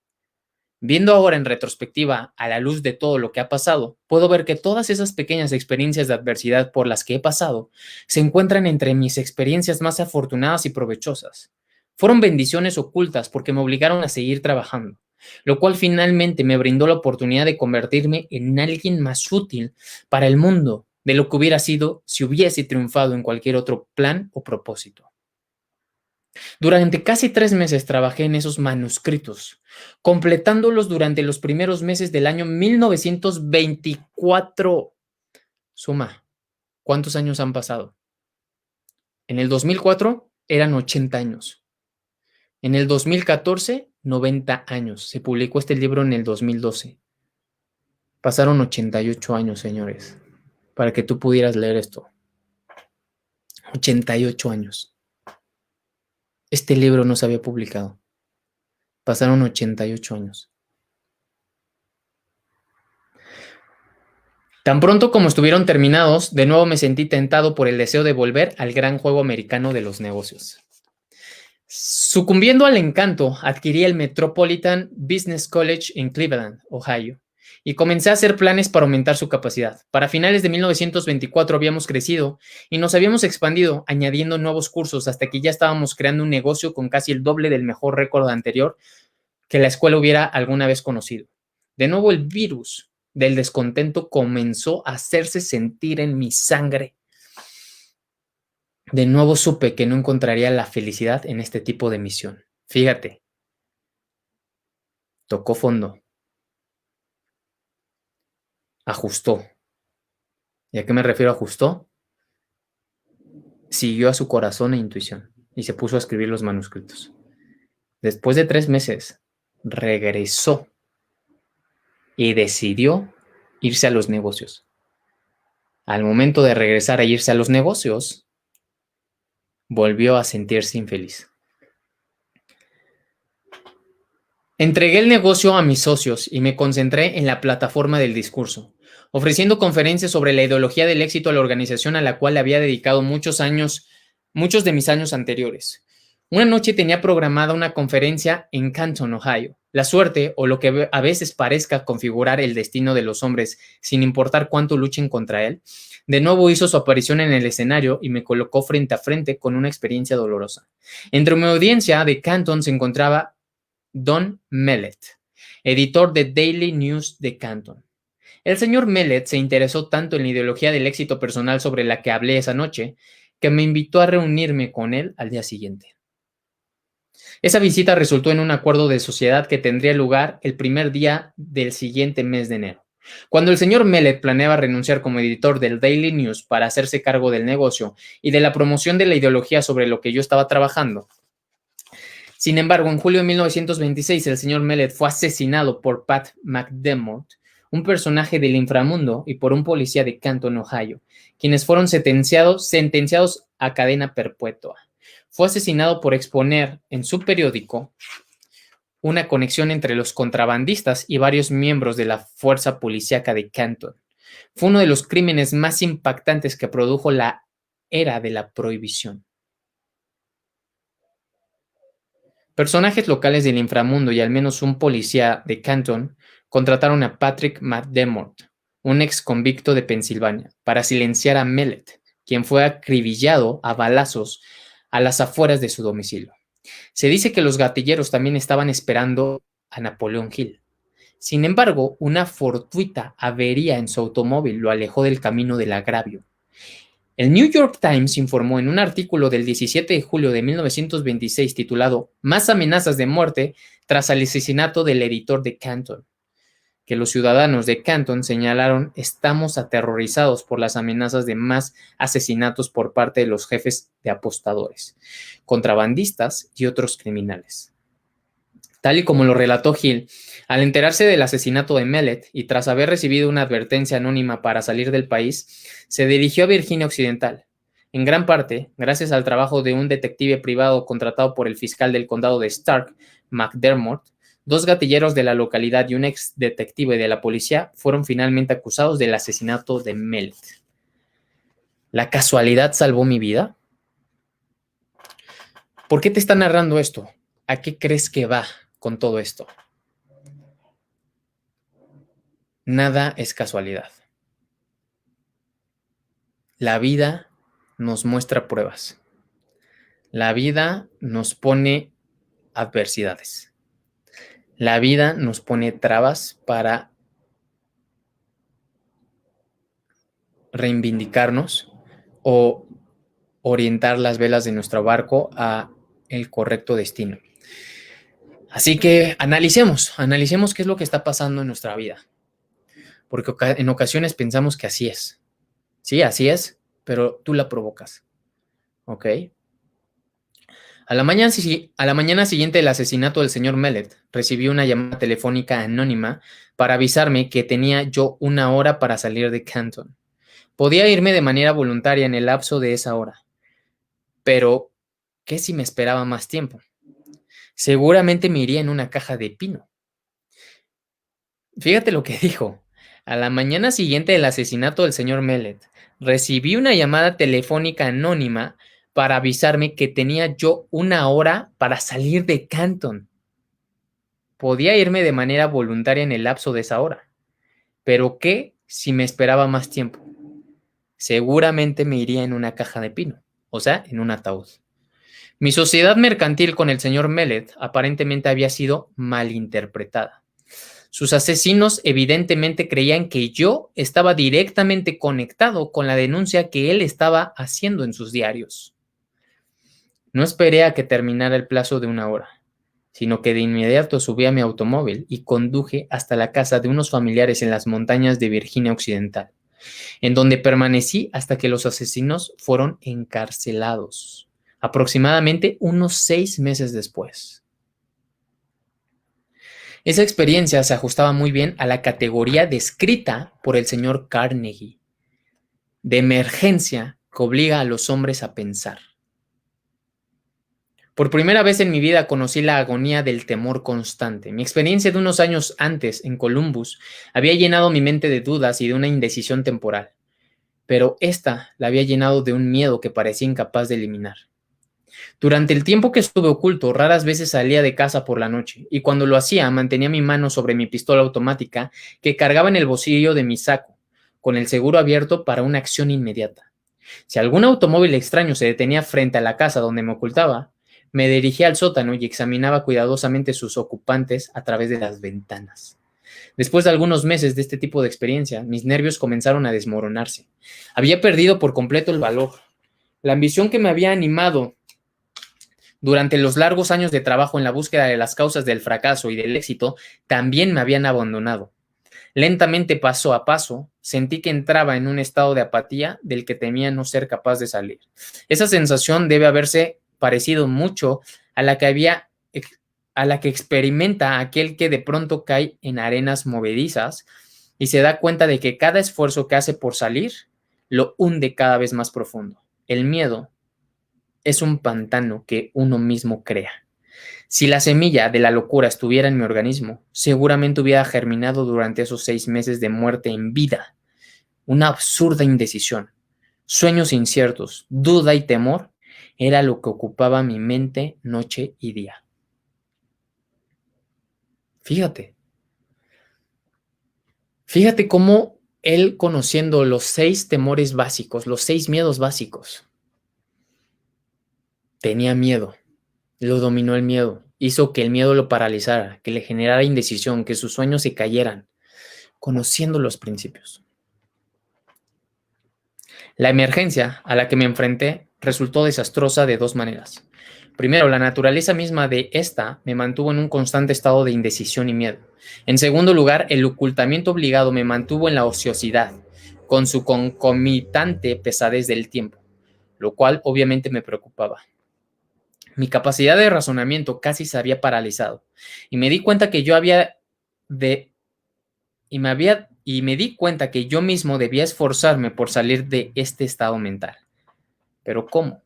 Viendo ahora en retrospectiva, a la luz de todo lo que ha pasado, puedo ver que todas esas pequeñas experiencias de adversidad por las que he pasado se encuentran entre mis experiencias más afortunadas y provechosas. Fueron bendiciones ocultas porque me obligaron a seguir trabajando, lo cual finalmente me brindó la oportunidad de convertirme en alguien más útil para el mundo de lo que hubiera sido si hubiese triunfado en cualquier otro plan o propósito. Durante casi 3 meses trabajé en esos manuscritos, completándolos durante los primeros meses del año 1924. Suma, ¿cuántos años han pasado? En el 2004 eran 80 años. En el 2014, 90 años. Se publicó este libro en el 2012. Pasaron 88 años, señores, para que tú pudieras leer esto. 88 años. Este libro no se había publicado. Pasaron 88 años. Tan pronto como estuvieron terminados, de nuevo me sentí tentado por el deseo de volver al gran juego americano de los negocios. Sucumbiendo al encanto, adquirí el Metropolitan Business College en Cleveland, Ohio, y comencé a hacer planes para aumentar su capacidad. Para finales de 1924 habíamos crecido y nos habíamos expandido, añadiendo nuevos cursos hasta que ya estábamos creando un negocio con casi el doble del mejor récord anterior que la escuela hubiera alguna vez conocido. De nuevo el virus del descontento comenzó a hacerse sentir en mi sangre. De nuevo supe que no encontraría la felicidad en este tipo de misión. Fíjate, tocó fondo. Ajustó. ¿Y a qué me refiero ajustó? Siguió a su corazón e intuición y se puso a escribir los manuscritos. Después de 3 meses, regresó y decidió irse a los negocios. Al momento de regresar a irse a los negocios, volvió a sentirse infeliz. Entregué el negocio a mis socios y me concentré en la plataforma del discurso, ofreciendo conferencias sobre la ideología del éxito a la organización a la cual le había dedicado muchos años muchos de mis años anteriores. Una noche tenía programada una conferencia en Canton, Ohio. La suerte, o lo que a veces parezca configurar el destino de los hombres sin importar cuánto luchen contra él, de nuevo hizo su aparición en el escenario y me colocó frente a frente con una experiencia dolorosa. Entre mi audiencia de Canton se encontraba Don Mellett, editor de Daily News de Canton. El señor Mellett se interesó tanto en la ideología del éxito personal sobre la que hablé esa noche, que me invitó a reunirme con él al día siguiente. Esa visita resultó en un acuerdo de sociedad que tendría lugar el primer día del siguiente mes de enero. Cuando el señor Mellett planeaba renunciar como editor del Daily News para hacerse cargo del negocio y de la promoción de la ideología sobre lo que yo estaba trabajando. Sin embargo, en julio de 1926, el señor Mellett fue asesinado por Pat McDermott, un personaje del inframundo, y por un policía de Canton, Ohio, quienes fueron sentenciados a cadena perpetua. Fue asesinado por exponer en su periódico una conexión entre los contrabandistas y varios miembros de la fuerza policíaca de Canton. Fue uno de los crímenes más impactantes que produjo la era de la prohibición. Personajes locales del inframundo y al menos un policía de Canton contrataron a Patrick McDermott, un ex convicto de Pensilvania, para silenciar a Mellett, quien fue acribillado a balazos a las afueras de su domicilio. Se dice que los gatilleros también estaban esperando a Napoleon Hill. Sin embargo, una fortuita avería en su automóvil lo alejó del camino del agravio. El New York Times informó en un artículo del 17 de julio de 1926 titulado Más amenazas de muerte tras el asesinato del editor de Canton, que los ciudadanos de Canton señalaron: estamos aterrorizados por las amenazas de más asesinatos por parte de los jefes de apostadores, contrabandistas y otros criminales. Tal y como lo relató Hill, al enterarse del asesinato de Mellett y tras haber recibido una advertencia anónima para salir del país, se dirigió a Virginia Occidental, en gran parte gracias al trabajo de un detective privado contratado por el fiscal del condado de Stark, McDermott. Dos gatilleros de la localidad y un ex detective de la policía fueron finalmente acusados del asesinato de Mellett. ¿La casualidad salvó mi vida? ¿Por qué te está narrando esto? ¿A qué crees que va con todo esto? Nada es casualidad. La vida nos muestra pruebas. La vida nos pone adversidades. La vida nos pone trabas para reivindicarnos o orientar las velas de nuestro barco a el correcto destino. Así que analicemos qué es lo que está pasando en nuestra vida. Porque en ocasiones pensamos que así es. Sí, así es, pero tú la provocas. ¿Ok? A la mañana siguiente del asesinato del señor Mellett, recibí una llamada telefónica anónima para avisarme que tenía yo 1 hora para salir de Canton. Podía irme de manera voluntaria en el lapso de esa hora. Pero, ¿qué si me esperaba más tiempo? Seguramente me iría en una caja de pino. Fíjate lo que dijo. A la mañana siguiente del asesinato del señor Mellett, recibí una llamada telefónica anónima para avisarme que tenía yo 1 hora para salir de Canton. Podía irme de manera voluntaria en el lapso de esa hora. Pero ¿qué si me esperaba más tiempo? Seguramente me iría en una caja de pino, o sea, en un ataúd. Mi sociedad mercantil con el señor Mellett aparentemente había sido malinterpretada. Sus asesinos evidentemente creían que yo estaba directamente conectado con la denuncia que él estaba haciendo en sus diarios. No esperé a que terminara el plazo de 1 hora, sino que de inmediato subí a mi automóvil y conduje hasta la casa de unos familiares en las montañas de Virginia Occidental, en donde permanecí hasta que los asesinos fueron encarcelados, aproximadamente unos 6 meses después. Esa experiencia se ajustaba muy bien a la categoría descrita por el señor Carnegie, de emergencia que obliga a los hombres a pensar. Por primera vez en mi vida conocí la agonía del temor constante. Mi experiencia de unos años antes en Columbus había llenado mi mente de dudas y de una indecisión temporal. pero esta la había llenado de un miedo que parecía incapaz de eliminar. Durante el tiempo que estuve oculto, raras veces salía de casa por la noche, y cuando lo hacía mantenía mi mano sobre mi pistola automática que cargaba en el bolsillo de mi saco, con el seguro abierto para una acción inmediata. Si algún automóvil extraño se detenía frente a la casa donde me ocultaba, me dirigía al sótano y examinaba cuidadosamente sus ocupantes a través de las ventanas. Después de algunos meses de este tipo de experiencia, mis nervios comenzaron a desmoronarse. Había perdido por completo el valor. La ambición que me había animado durante los largos años de trabajo en la búsqueda de las causas del fracaso y del éxito también me habían abandonado. Lentamente, paso a paso, sentí que entraba en un estado de apatía del que temía no ser capaz de salir. Esa sensación debe haberse parecido mucho a la que experimenta aquel que de pronto cae en arenas movedizas y se da cuenta de que cada esfuerzo que hace por salir lo hunde cada vez más profundo. El miedo es un pantano que uno mismo crea. Si la semilla de la locura estuviera en mi organismo, seguramente hubiera germinado durante esos 6 meses de muerte en vida. Una absurda indecisión, sueños inciertos, duda y temor era lo que ocupaba mi mente noche y día. Fíjate cómo él, conociendo los 6 temores básicos, los 6 miedos básicos, tenía miedo. Lo dominó el miedo, hizo que el miedo lo paralizara, que le generara indecisión, que sus sueños se cayeran, conociendo los principios. La emergencia a la que me enfrenté resultó desastrosa de 2 maneras. Primero, la naturaleza misma de esta me mantuvo en un constante estado de indecisión y miedo. En segundo lugar, el ocultamiento obligado me mantuvo en la ociosidad, con su concomitante pesadez del tiempo, lo cual obviamente me preocupaba. Mi capacidad de razonamiento casi se había paralizado y me di cuenta que yo había de y me di cuenta que yo mismo debía esforzarme por salir de este estado mental. ¿Pero cómo?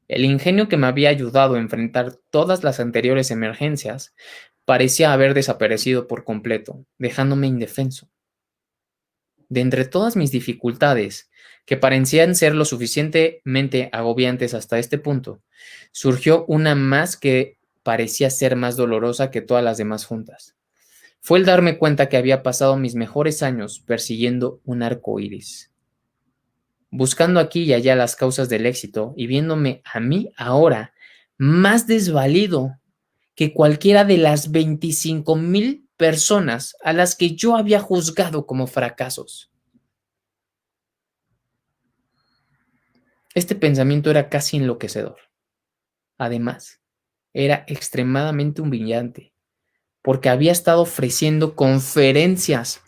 El ingenio que me había ayudado a enfrentar todas las anteriores emergencias parecía haber desaparecido por completo, dejándome indefenso. De entre todas mis dificultades, que parecían ser lo suficientemente agobiantes hasta este punto, surgió una más que parecía ser más dolorosa que todas las demás juntas. Fue el darme cuenta que había pasado mis mejores años persiguiendo un arco iris, buscando aquí y allá las causas del éxito y viéndome a mí ahora más desvalido que cualquiera de las 25,000 personas a las que yo había juzgado como fracasos. Este pensamiento era casi enloquecedor. Además, era extremadamente humillante, porque había estado ofreciendo conferencias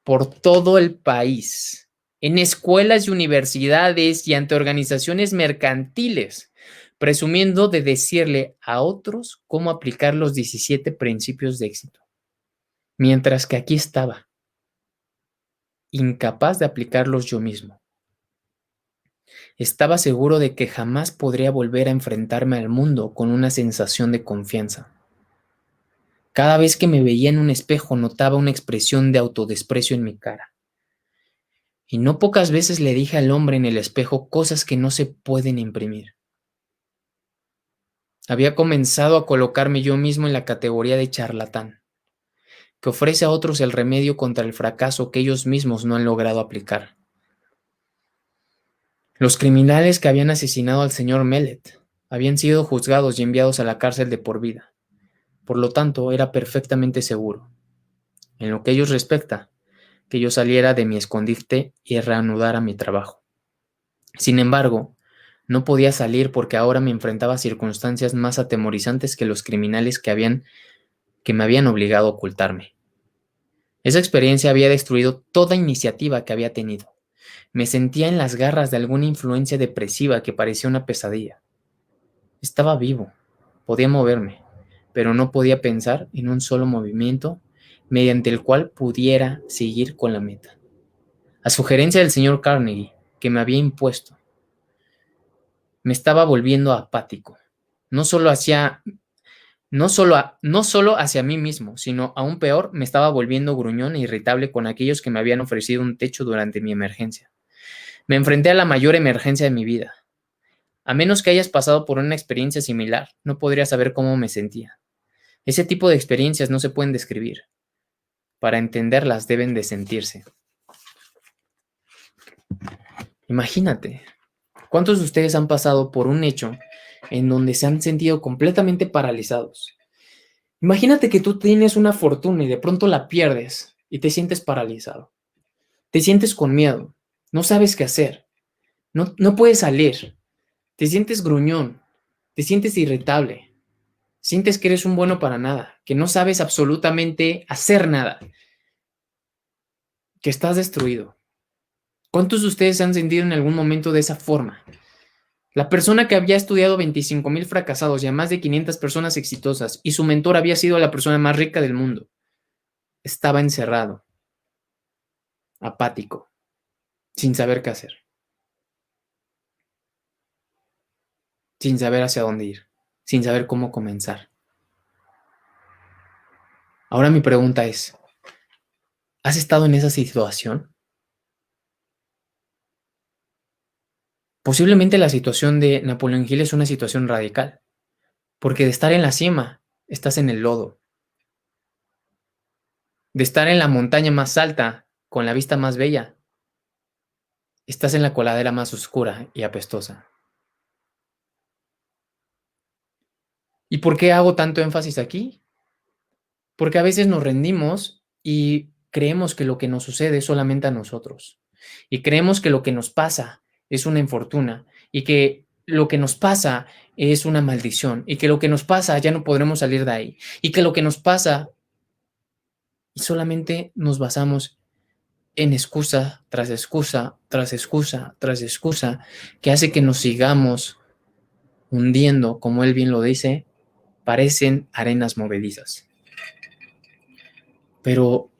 por todo el país, en escuelas y universidades y ante organizaciones mercantiles, presumiendo de decirle a otros cómo aplicar los 17 principios de éxito, mientras que aquí estaba, incapaz de aplicarlos yo mismo. Estaba seguro de que jamás podría volver a enfrentarme al mundo con una sensación de confianza. Cada vez que me veía en un espejo notaba una expresión de autodesprecio en mi cara. Y no pocas veces le dije al hombre en el espejo cosas que no se pueden imprimir. Había comenzado a colocarme yo mismo en la categoría de charlatán, que ofrece a otros el remedio contra el fracaso que ellos mismos no han logrado aplicar. Los criminales que habían asesinado al señor Mellet habían sido juzgados y enviados a la cárcel de por vida. Por lo tanto, era perfectamente seguro, en lo que ellos respecta, que yo saliera de mi escondite y reanudara mi trabajo. Sin embargo, no podía salir porque ahora me enfrentaba a circunstancias más atemorizantes que los criminales que me habían obligado a ocultarme. Esa experiencia había destruido toda iniciativa que había tenido. Me sentía en las garras de alguna influencia depresiva que parecía una pesadilla. Estaba vivo, podía moverme, pero no podía pensar en un solo movimiento mediante el cual pudiera seguir con la meta. A sugerencia del señor Carnegie, que me había impuesto, me estaba volviendo apático, no solo hacia mí mismo, sino aún peor, me estaba volviendo gruñón e irritable con aquellos que me habían ofrecido un techo durante mi emergencia. Me enfrenté a la mayor emergencia de mi vida. A menos que hayas pasado por una experiencia similar, no podrías saber cómo me sentía. Ese tipo de experiencias no se pueden describir. Para entenderlas deben de sentirse. Imagínate, ¿cuántos de ustedes han pasado por un hecho en donde se han sentido completamente paralizados? Imagínate que tú tienes una fortuna y de pronto la pierdes y te sientes paralizado. Te sientes con miedo, no sabes qué hacer, no puedes salir, te sientes gruñón, te sientes irritable, sientes que eres un bueno para nada, que no sabes absolutamente hacer nada, que estás destruido. ¿Cuántos de ustedes se han sentido en algún momento de esa forma? La persona que había estudiado 25,000 fracasados y a más de 500 personas exitosas y su mentor había sido la persona más rica del mundo, estaba encerrado, apático, sin saber qué hacer, sin saber hacia dónde ir, sin saber cómo comenzar. Ahora mi pregunta es, ¿has estado en esa situación? Posiblemente la situación de Napoleón Hill es una situación radical, porque de estar en la cima, estás en el lodo. De estar en la montaña más alta, con la vista más bella, estás en la coladera más oscura y apestosa. ¿Y por qué hago tanto énfasis aquí? Porque a veces nos rendimos y creemos que lo que nos sucede es solamente a nosotros. Y creemos que lo que nos pasa es una infortuna y que lo que nos pasa es una maldición y que lo que nos pasa ya no podremos salir de ahí y que lo que nos pasa y solamente nos basamos en excusa tras excusa, tras excusa, tras excusa, que hace que nos sigamos hundiendo, como él bien lo dice, parecen arenas movedizas. Pero,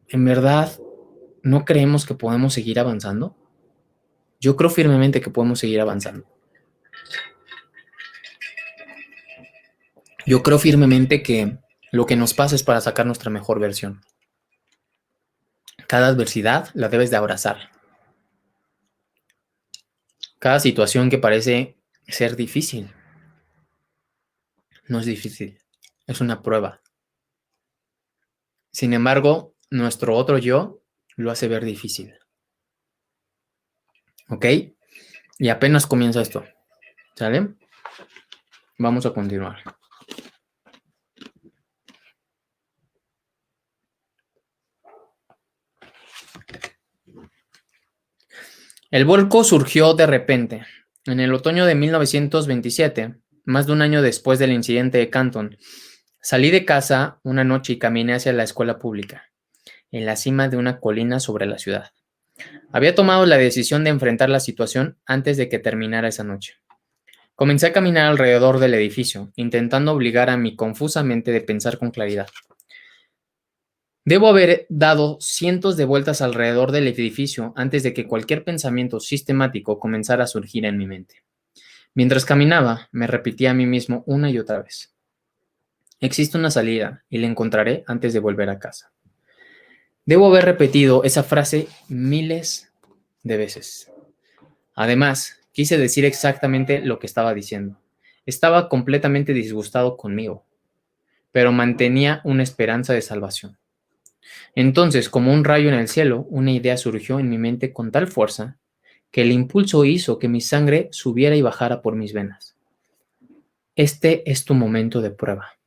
¿en verdad no creemos que podemos seguir avanzando? Yo creo firmemente que podemos seguir avanzando. Yo creo firmemente que lo que nos pasa es para sacar nuestra mejor versión. Cada adversidad la debes de abrazar. Cada situación que parece ser difícil, no es difícil, es una prueba. Sin embargo, nuestro otro yo lo hace ver difícil. ¿Ok? Y apenas comienza esto. ¿Sale? Vamos a continuar. El vuelco surgió de repente. En el otoño de 1927, más de un año después del incidente de Canton, salí de casa una noche y caminé hacia la escuela pública, en la cima de una colina sobre la ciudad. Había tomado la decisión de enfrentar la situación antes de que terminara esa noche. Comencé a caminar alrededor del edificio, intentando obligar a mi confusa mente de pensar con claridad. Debo haber dado cientos de vueltas alrededor del edificio antes de que cualquier pensamiento sistemático comenzara a surgir en mi mente. Mientras caminaba, me repetía a mí mismo una y otra vez. Existe una salida y la encontraré antes de volver a casa. Debo haber repetido esa frase miles de veces. Además, quise decir exactamente lo que estaba diciendo. Estaba completamente disgustado conmigo, pero mantenía una esperanza de salvación. Entonces, como un rayo en el cielo, una idea surgió en mi mente con tal fuerza que el impulso hizo que mi sangre subiera y bajara por mis venas. Este es tu momento de prueba.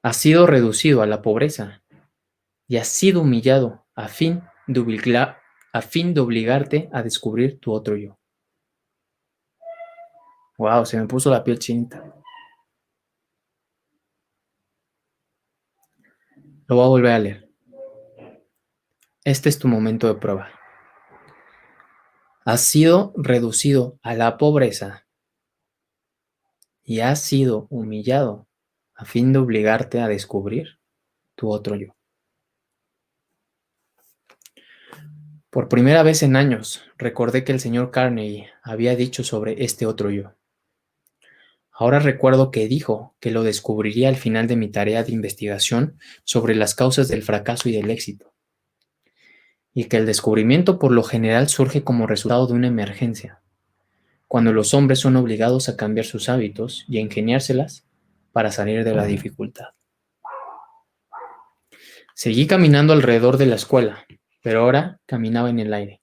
Has sido reducido a la pobreza y has sido humillado a fin de obligarte a descubrir tu otro yo. Wow, se me puso la piel chinita. Lo voy a volver a leer. Este es tu momento de prueba. Has sido reducido a la pobreza y has sido humillado a fin de obligarte a descubrir tu otro yo. Por primera vez en años, recordé que el señor Carnegie había dicho sobre este otro yo. Ahora recuerdo que dijo que lo descubriría al final de mi tarea de investigación sobre las causas del fracaso y del éxito. y que el descubrimiento por lo general surge como resultado de una emergencia, cuando los hombres son obligados a cambiar sus hábitos y a ingeniárselas para salir de la dificultad. Seguí caminando alrededor de la escuela, pero ahora caminaba en el aire.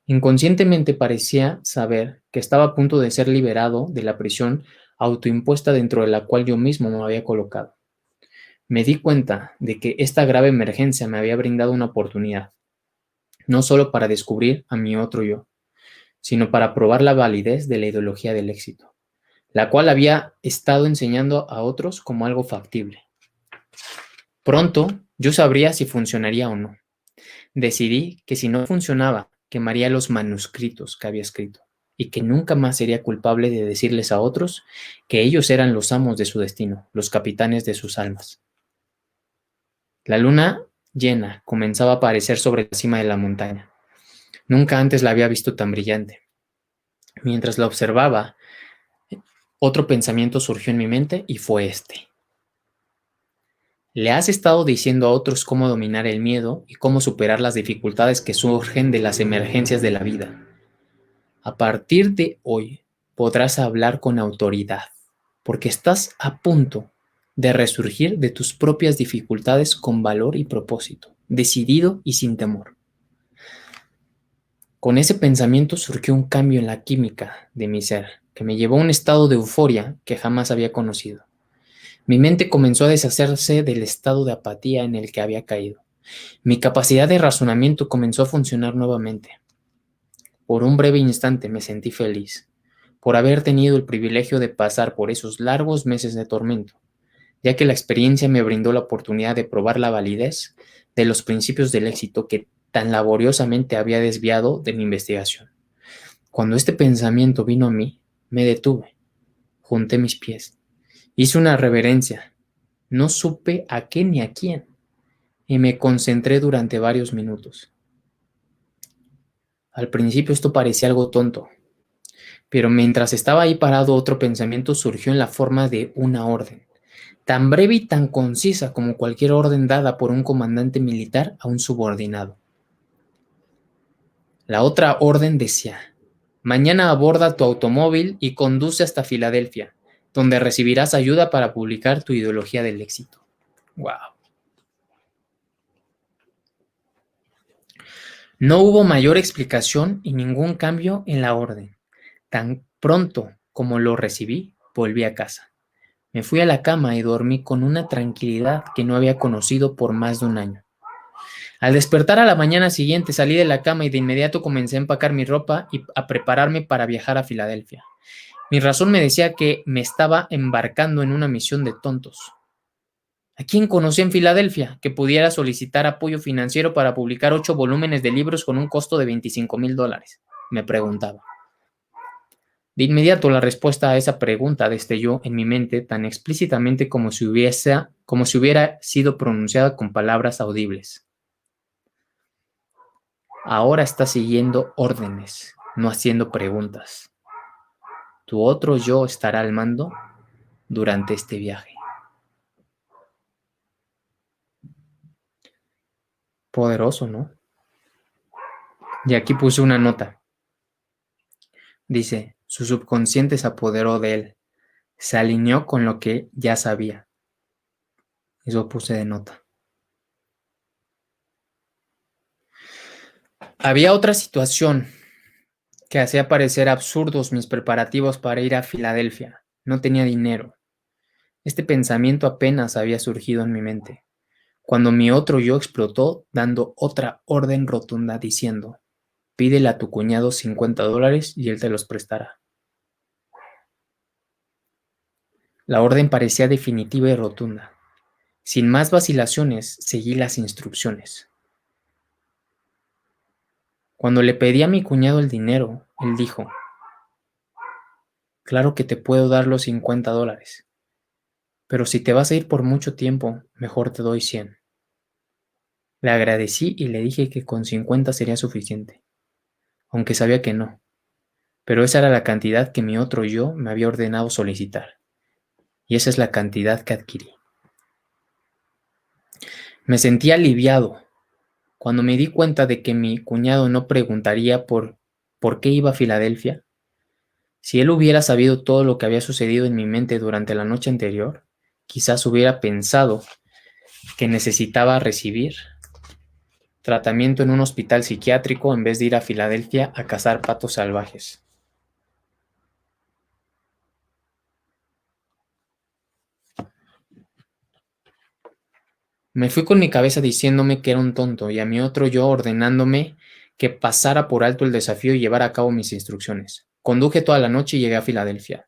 Inconscientemente parecía saber que estaba a punto de ser liberado de la prisión autoimpuesta dentro de la cual yo mismo me había colocado. Me di cuenta de que esta grave emergencia me había brindado una oportunidad, no solo para descubrir a mi otro yo, sino para probar la validez de la ideología del éxito, la cual había estado enseñando a otros como algo factible. Pronto yo sabría si funcionaría o no. Decidí que si no funcionaba, quemaría los manuscritos que había escrito y que nunca más sería culpable de decirles a otros que ellos eran los amos de su destino, los capitanes de sus almas. La luna llena comenzaba a aparecer sobre la cima de la montaña. Nunca antes la había visto tan brillante. Mientras la observaba, otro pensamiento surgió en mi mente y fue este. ¿Le has estado diciendo a otros cómo dominar el miedo y cómo superar las dificultades que surgen de las emergencias de la vida? A partir de hoy podrás hablar con autoridad, porque estás a punto de resurgir de tus propias dificultades con valor y propósito, decidido y sin temor. Con ese pensamiento surgió un cambio en la química de mi ser, que me llevó a un estado de euforia que jamás había conocido. Mi mente comenzó a deshacerse del estado de apatía en el que había caído. Mi capacidad de razonamiento comenzó a funcionar nuevamente. Por un breve instante me sentí feliz, por haber tenido el privilegio de pasar por esos largos meses de tormento, ya que la experiencia me brindó la oportunidad de probar la validez de los principios del éxito que tan laboriosamente había desviado de mi investigación. Cuando este pensamiento vino a mí, me detuve, junté mis pies, hice una reverencia, no supe a qué ni a quién, y me concentré durante varios minutos. Al principio esto parecía algo tonto, pero mientras estaba ahí parado otro pensamiento surgió en la forma de una orden, tan breve y tan concisa como cualquier orden dada por un comandante militar a un subordinado. La otra orden decía: mañana aborda tu automóvil y conduce hasta Filadelfia, donde recibirás ayuda para publicar tu ideología del éxito. ¡Wow! No hubo mayor explicación y ningún cambio en la orden. Tan pronto como lo recibí, volví a casa. Me fui a la cama y dormí con una tranquilidad que no había conocido por más de un año. Al despertar a la mañana siguiente, salí de la cama y de inmediato comencé a empacar mi ropa y a prepararme para viajar a Filadelfia. Mi razón me decía que me estaba embarcando en una misión de tontos. ¿A quién conocí en Filadelfia que pudiera solicitar apoyo financiero para publicar 8 volúmenes de libros con un costo de $25,000? Me preguntaba. De inmediato la respuesta a esa pregunta destelló en mi mente tan explícitamente como si hubiera sido pronunciada con palabras audibles. Ahora estás siguiendo órdenes, no haciendo preguntas. Tu otro yo estará al mando durante este viaje. Poderoso, ¿no? Y aquí puse una nota. Dice, su subconsciente se apoderó de él. Se alineó con lo que ya sabía. Eso puse de nota. Había otra situación que hacía parecer absurdos mis preparativos para ir a Filadelfia. No tenía dinero. Este pensamiento apenas había surgido en mi mente, cuando mi otro yo explotó dando otra orden rotunda diciendo: pídele a tu cuñado $50 y él te los prestará. La orden parecía definitiva y rotunda. Sin más vacilaciones, seguí las instrucciones. Cuando le pedí a mi cuñado el dinero, él dijo: claro que te puedo dar los $50, pero si te vas a ir por mucho tiempo, mejor te doy 100. Le agradecí y le dije que con 50 sería suficiente, aunque sabía que no, pero esa era la cantidad que mi otro yo me había ordenado solicitar, y esa es la cantidad que adquirí. Me sentí aliviado, Cuando me di cuenta de que mi cuñado no preguntaría por qué iba a Filadelfia, si él hubiera sabido todo lo que había sucedido en mi mente durante la noche anterior, quizás hubiera pensado que necesitaba recibir tratamiento en un hospital psiquiátrico en vez de ir a Filadelfia a cazar patos salvajes. Me fui con mi cabeza diciéndome que era un tonto y a mi otro yo ordenándome que pasara por alto el desafío y llevara a cabo mis instrucciones. Conduje toda la noche y llegué a Filadelfia.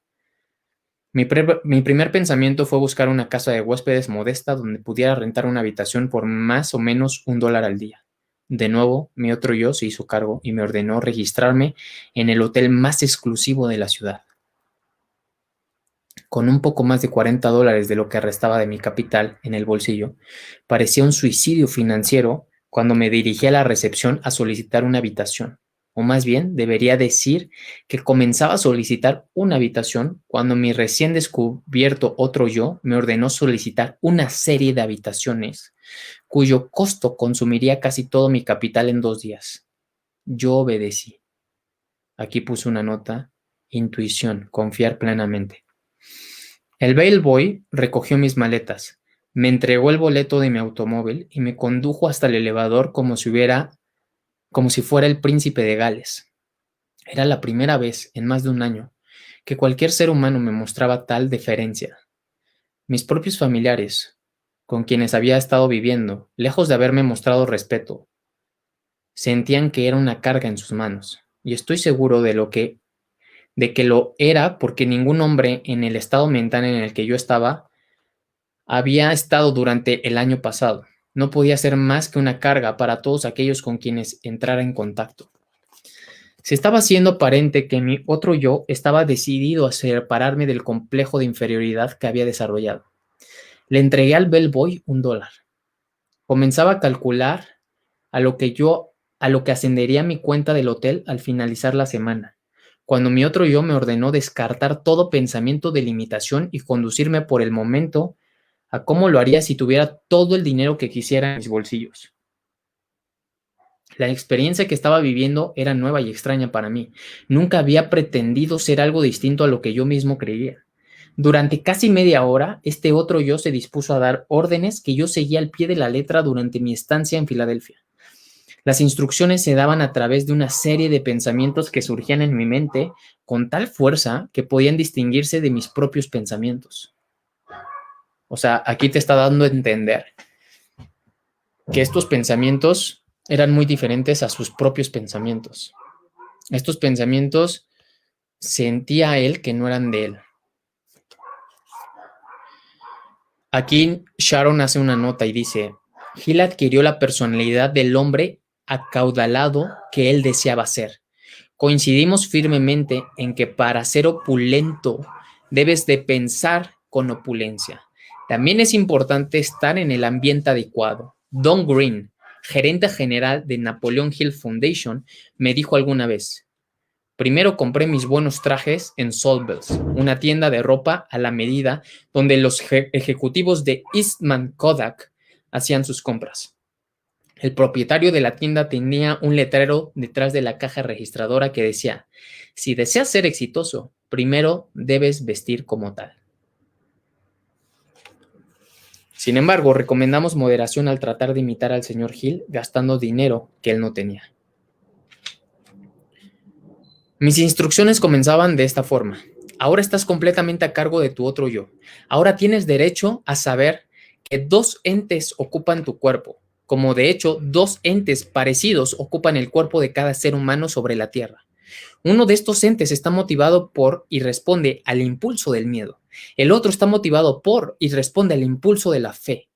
Mi primer pensamiento fue buscar una casa de huéspedes modesta donde pudiera rentar una habitación por más o menos $1 al día. De nuevo, mi otro yo se hizo cargo y me ordenó registrarme en el hotel más exclusivo de la ciudad. Con un poco más de $40 de lo que restaba de mi capital en el bolsillo, parecía un suicidio financiero cuando me dirigí a la recepción a solicitar una habitación. O más bien, debería decir que comenzaba a solicitar una habitación cuando mi recién descubierto otro yo me ordenó solicitar una serie de habitaciones cuyo costo consumiría casi todo mi capital en 2 días. Yo obedecí. Aquí puse una nota: intuición, confiar plenamente. El bellboy recogió mis maletas, me entregó el boleto de mi automóvil y me condujo hasta el elevador como si fuera el príncipe de Gales. Era la primera vez en más de un año que cualquier ser humano me mostraba tal deferencia. Mis propios familiares, con quienes había estado viviendo, lejos de haberme mostrado respeto, sentían que era una carga en sus manos, y estoy seguro de que lo era porque ningún hombre en el estado mental en el que yo estaba había estado durante el año pasado. No podía ser más que una carga para todos aquellos con quienes entrara en contacto. Se estaba haciendo aparente que mi otro yo estaba decidido a separarme del complejo de inferioridad que había desarrollado. Le entregué al bellboy $1. Comenzaba a calcular a lo que ascendería mi cuenta del hotel al finalizar la semana, cuando mi otro yo me ordenó descartar todo pensamiento de limitación y conducirme por el momento a cómo lo haría si tuviera todo el dinero que quisiera en mis bolsillos. La experiencia que estaba viviendo era nueva y extraña para mí. Nunca había pretendido ser algo distinto a lo que yo mismo creía. Durante casi media hora, este otro yo se dispuso a dar órdenes que yo seguía al pie de la letra durante mi estancia en Filadelfia. Las instrucciones se daban a través de una serie de pensamientos que surgían en mi mente con tal fuerza que podían distinguirse de mis propios pensamientos. O sea, aquí te está dando a entender que estos pensamientos eran muy diferentes a sus propios pensamientos. Estos pensamientos sentía él que no eran de él. Aquí Sharon hace una nota y dice: Hill adquirió la personalidad del hombre acaudalado que él deseaba ser. Coincidimos firmemente en que para ser opulento debes de pensar con opulencia. También es importante estar en el ambiente adecuado. Don Green, gerente general de Napoleon Hill Foundation, me dijo alguna vez: primero compré mis buenos trajes en Sotheby's, una tienda de ropa a la medida donde los ejecutivos de Eastman Kodak hacían sus compras. El propietario de la tienda tenía un letrero detrás de la caja registradora que decía: si deseas ser exitoso, primero debes vestir como tal. Sin embargo, recomendamos moderación al tratar de imitar al señor Hill gastando dinero que él no tenía. Mis instrucciones comenzaban de esta forma: ahora estás completamente a cargo de tu otro yo. Ahora tienes derecho a saber que 2 entes ocupan tu cuerpo, como de hecho 2 entes parecidos ocupan el cuerpo de cada ser humano sobre la Tierra. Uno de estos entes está motivado por y responde al impulso del miedo. El otro está motivado por y responde al impulso de la fe.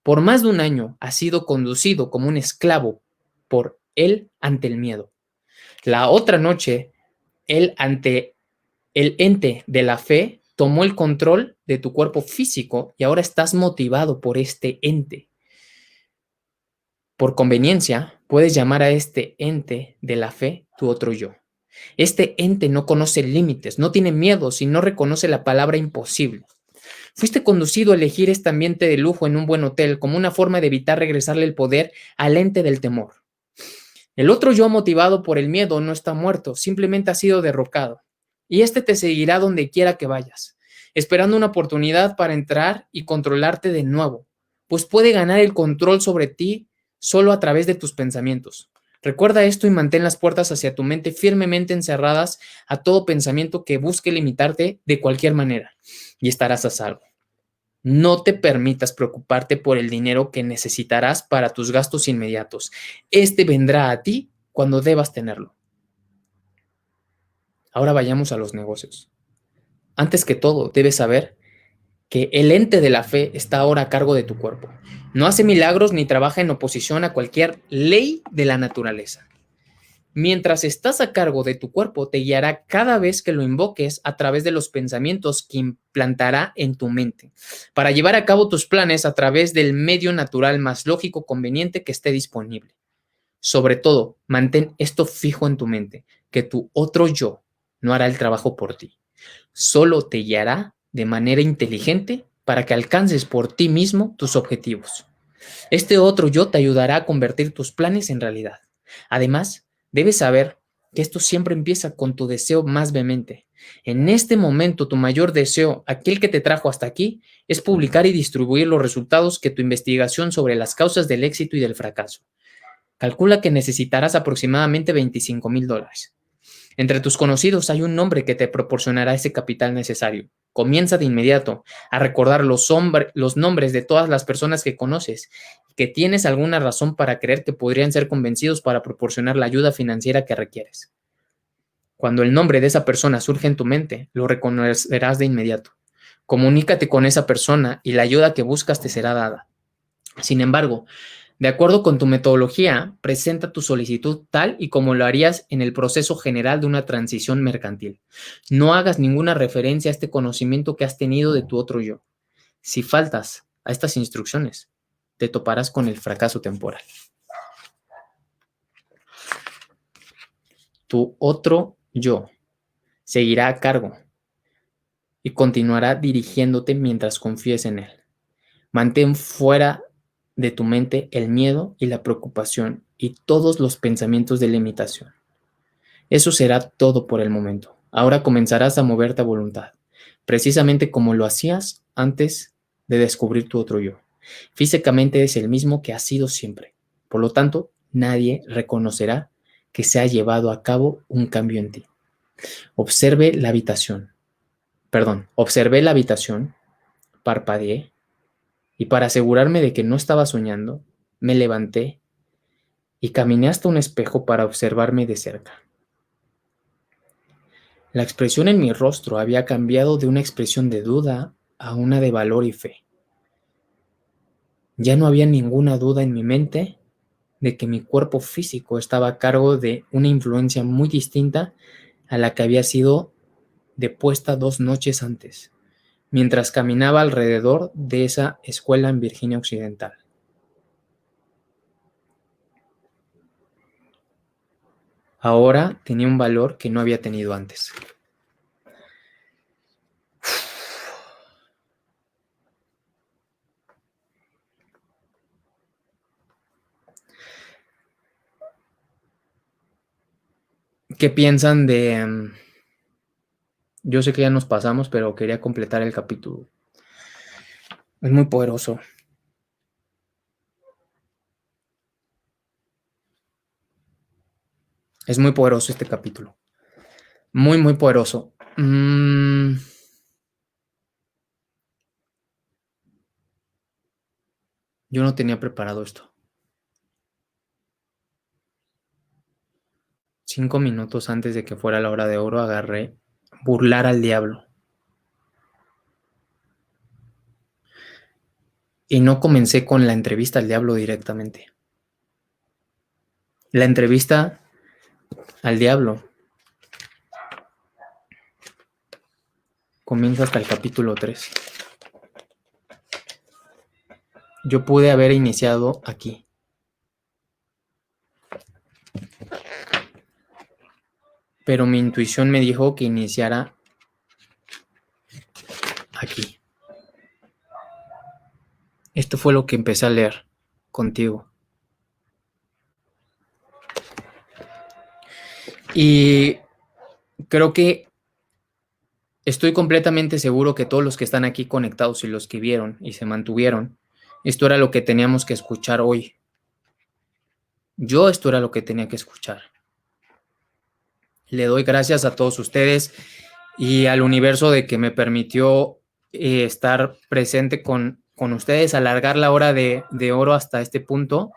Por más de un año ha sido conducido como un esclavo por él ante el miedo. La otra noche, él ante el ente de la fe tomó el control de tu cuerpo físico y ahora estás motivado por este ente. Por conveniencia, puedes llamar a este ente de la fe tu otro yo. Este ente no conoce límites, no tiene miedos y no reconoce la palabra imposible. Fuiste conducido a elegir este ambiente de lujo en un buen hotel como una forma de evitar regresarle el poder al ente del temor. El otro yo, motivado por el miedo, no está muerto, simplemente ha sido derrocado. Y este te seguirá donde quiera que vayas, esperando una oportunidad para entrar y controlarte de nuevo, pues puede ganar el control sobre ti solo a través de tus pensamientos. Recuerda esto y mantén las puertas hacia tu mente firmemente encerradas a todo pensamiento que busque limitarte de cualquier manera, y estarás a salvo. No te permitas preocuparte por el dinero que necesitarás para tus gastos inmediatos. Este vendrá a ti cuando debas tenerlo. Ahora vayamos a los negocios. Antes que todo, debes saber que el ente de la fe está ahora a cargo de tu cuerpo. No hace milagros ni trabaja en oposición a cualquier ley de la naturaleza. Mientras estás a cargo de tu cuerpo, te guiará cada vez que lo invoques a través de los pensamientos que implantará en tu mente, para llevar a cabo tus planes a través del medio natural más lógico conveniente que esté disponible. Sobre todo, mantén esto fijo en tu mente, que tu otro yo no hará el trabajo por ti. Solo te guiará de manera inteligente para que alcances por ti mismo tus objetivos. Este otro yo te ayudará a convertir tus planes en realidad. Además, debes saber que esto siempre empieza con tu deseo más vehemente. En este momento, tu mayor deseo, aquel que te trajo hasta aquí, es publicar y distribuir los resultados que tu investigación sobre las causas del éxito y del fracaso. Calcula que necesitarás aproximadamente $25,000. Entre tus conocidos hay un hombre que te proporcionará ese capital necesario. Comienza de inmediato a recordar los nombres de todas las personas que conoces, que tienes alguna razón para creer que podrían ser convencidos para proporcionar la ayuda financiera que requieres. Cuando el nombre de esa persona surge en tu mente, lo reconocerás de inmediato. Comunícate con esa persona y la ayuda que buscas te será dada. Sin embargo, de acuerdo con tu metodología, presenta tu solicitud tal y como lo harías en el proceso general de una transición mercantil. No hagas ninguna referencia a este conocimiento que has tenido de tu otro yo. Si faltas a estas instrucciones, te toparás con el fracaso temporal. Tu otro yo seguirá a cargo y continuará dirigiéndote mientras confíes en él. Mantén fuera de tu mente el miedo y la preocupación y todos los pensamientos de limitación. Eso será todo por el momento. Ahora comenzarás a moverte a voluntad, precisamente como lo hacías antes de descubrir tu otro yo. Físicamente es el mismo que has sido siempre. Por lo tanto, nadie reconocerá que se ha llevado a cabo un cambio en ti. Observé la habitación, parpadeé y para asegurarme de que no estaba soñando, me levanté y caminé hasta un espejo para observarme de cerca. La expresión en mi rostro había cambiado de una expresión de duda a una de valor y fe. Ya no había ninguna duda en mi mente de que mi cuerpo físico estaba a cargo de una influencia muy distinta a la que había sido depuesta 2 noches antes, mientras caminaba alrededor de esa escuela en Virginia Occidental. Ahora tenía un valor que no había tenido antes. ¿Qué piensan de...? Yo sé que ya nos pasamos, pero quería completar el capítulo. Es muy poderoso. Es muy poderoso este capítulo. Muy, muy poderoso. Yo no tenía preparado esto. 5 minutos antes de que fuera la hora de oro, agarré burlar al diablo. Y no comencé con la entrevista al diablo directamente. La entrevista al diablo comienza hasta el capítulo 3. Yo pude haber iniciado aquí. Pero mi intuición me dijo que iniciara aquí. Esto fue lo que empecé a leer contigo. Y creo que estoy completamente seguro que todos los que están aquí conectados y los que vieron y se mantuvieron, esto era lo que teníamos que escuchar hoy. Yo esto era lo que tenía que escuchar. Le doy gracias a todos ustedes y al universo de que me permitió estar presente con ustedes, alargar la hora de oro hasta este punto,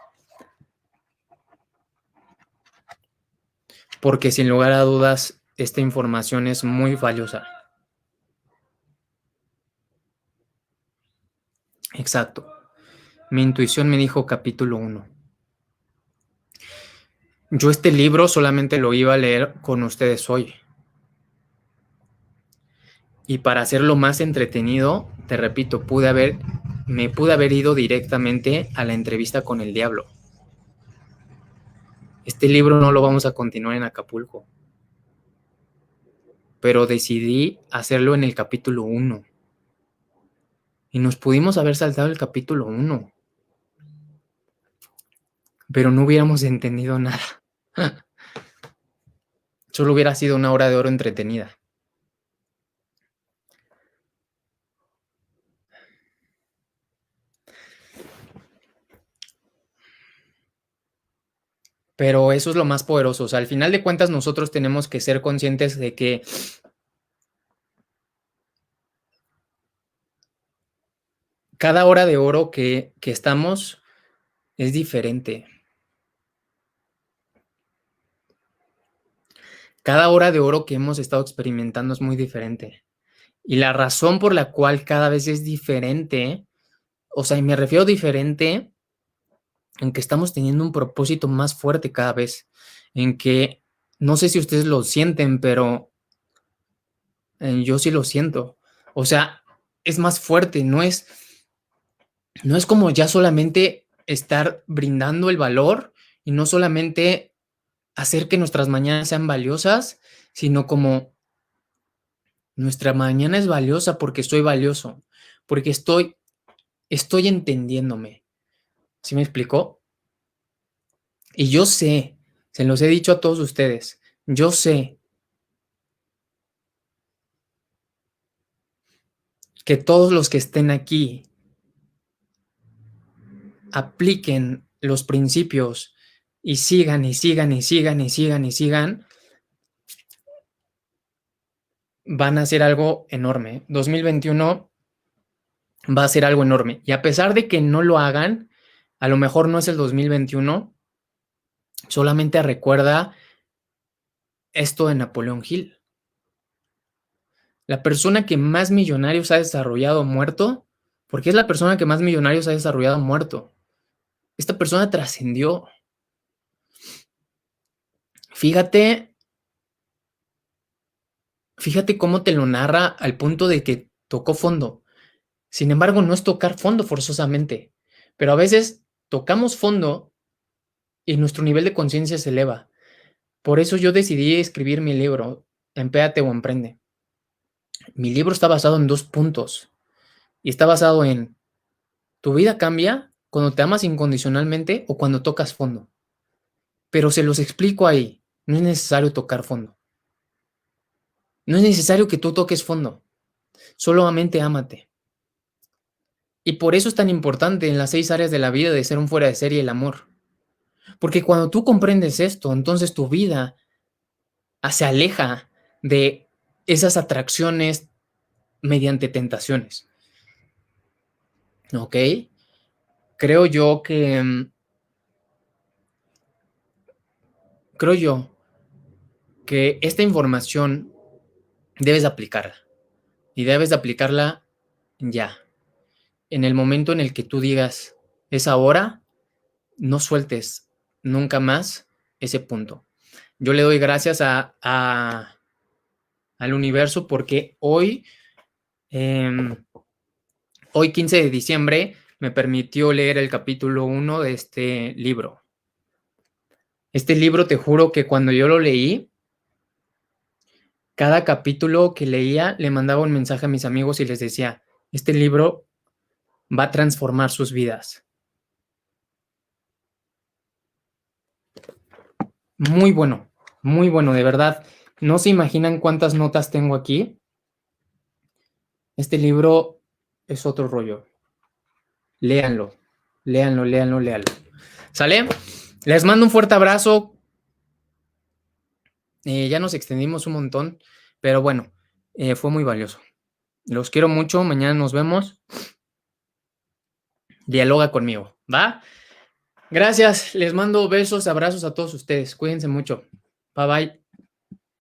porque sin lugar a dudas esta información es muy valiosa. Exacto. Mi intuición me dijo capítulo 1. Yo este libro solamente lo iba a leer con ustedes hoy. Y para hacerlo más entretenido, te repito, me pude haber ido directamente a la entrevista con el diablo. Este libro no lo vamos a continuar en Acapulco, pero decidí hacerlo en el capítulo 1. Y nos pudimos haber saltado el capítulo 1, pero no hubiéramos entendido nada. Solo hubiera sido una hora de oro entretenida. Pero eso es lo más poderoso. O sea, al final de cuentas nosotros tenemos que ser conscientes de que cada hora de oro que estamos es diferente. Cada hora de oro que hemos estado experimentando es muy diferente. Y la razón por la cual cada vez es diferente, o sea, y me refiero diferente en que estamos teniendo un propósito más fuerte cada vez, en que no sé si ustedes lo sienten, pero yo sí lo siento. O sea, es más fuerte, no es como ya solamente estar brindando el valor y no solamente hacer que nuestras mañanas sean valiosas, sino como nuestra mañana es valiosa porque soy valioso, porque estoy entendiéndome. ¿Sí me explicó? Y yo sé, se los he dicho a todos ustedes, yo sé que todos los que estén aquí apliquen los principios y sigan y sigan y sigan y sigan y sigan, van a hacer algo enorme. 2021 va a ser algo enorme. Y a pesar de que no lo hagan, a lo mejor no es el 2021, solamente recuerda esto de Napoleón Hill. La persona que más millonarios ha desarrollado muerto, porque es la persona que más millonarios ha desarrollado muerto. Esta persona trascendió. Fíjate, fíjate cómo te lo narra al punto de que tocó fondo. Sin embargo, no es tocar fondo forzosamente, pero a veces tocamos fondo y nuestro nivel de conciencia se eleva. Por eso yo decidí escribir mi libro, Empéate o Emprende. Mi libro está basado en 2 puntos y está basado en tu vida cambia cuando te amas incondicionalmente o cuando tocas fondo. Pero se los explico ahí, no es necesario tocar fondo. No es necesario que tú toques fondo, solamente ámate. Y por eso es tan importante en las 6 áreas de la vida de ser un fuera de serie el amor. Porque cuando tú comprendes esto, entonces tu vida se aleja de esas atracciones mediante tentaciones. ¿Ok? Creo yo que creo yo que esta información debes de aplicarla y debes de aplicarla ya. En el momento en el que tú digas, es ahora, no sueltes nunca más ese punto. Yo le doy gracias al universo porque hoy 15 de diciembre, me permitió leer el capítulo 1 de este libro. Este libro, te juro que cuando yo lo leí, cada capítulo que leía le mandaba un mensaje a mis amigos y les decía, este libro va a transformar sus vidas. Muy bueno, de verdad. No se imaginan cuántas notas tengo aquí. Este libro es otro rollo. Léanlo, léanlo, léanlo, léanlo. ¿Sale? Les mando un fuerte abrazo. Ya nos extendimos un montón, pero bueno, fue muy valioso. Los quiero mucho. Mañana nos vemos. Dialoga conmigo, ¿va? Gracias. Les mando besos, abrazos a todos ustedes. Cuídense mucho. Bye bye.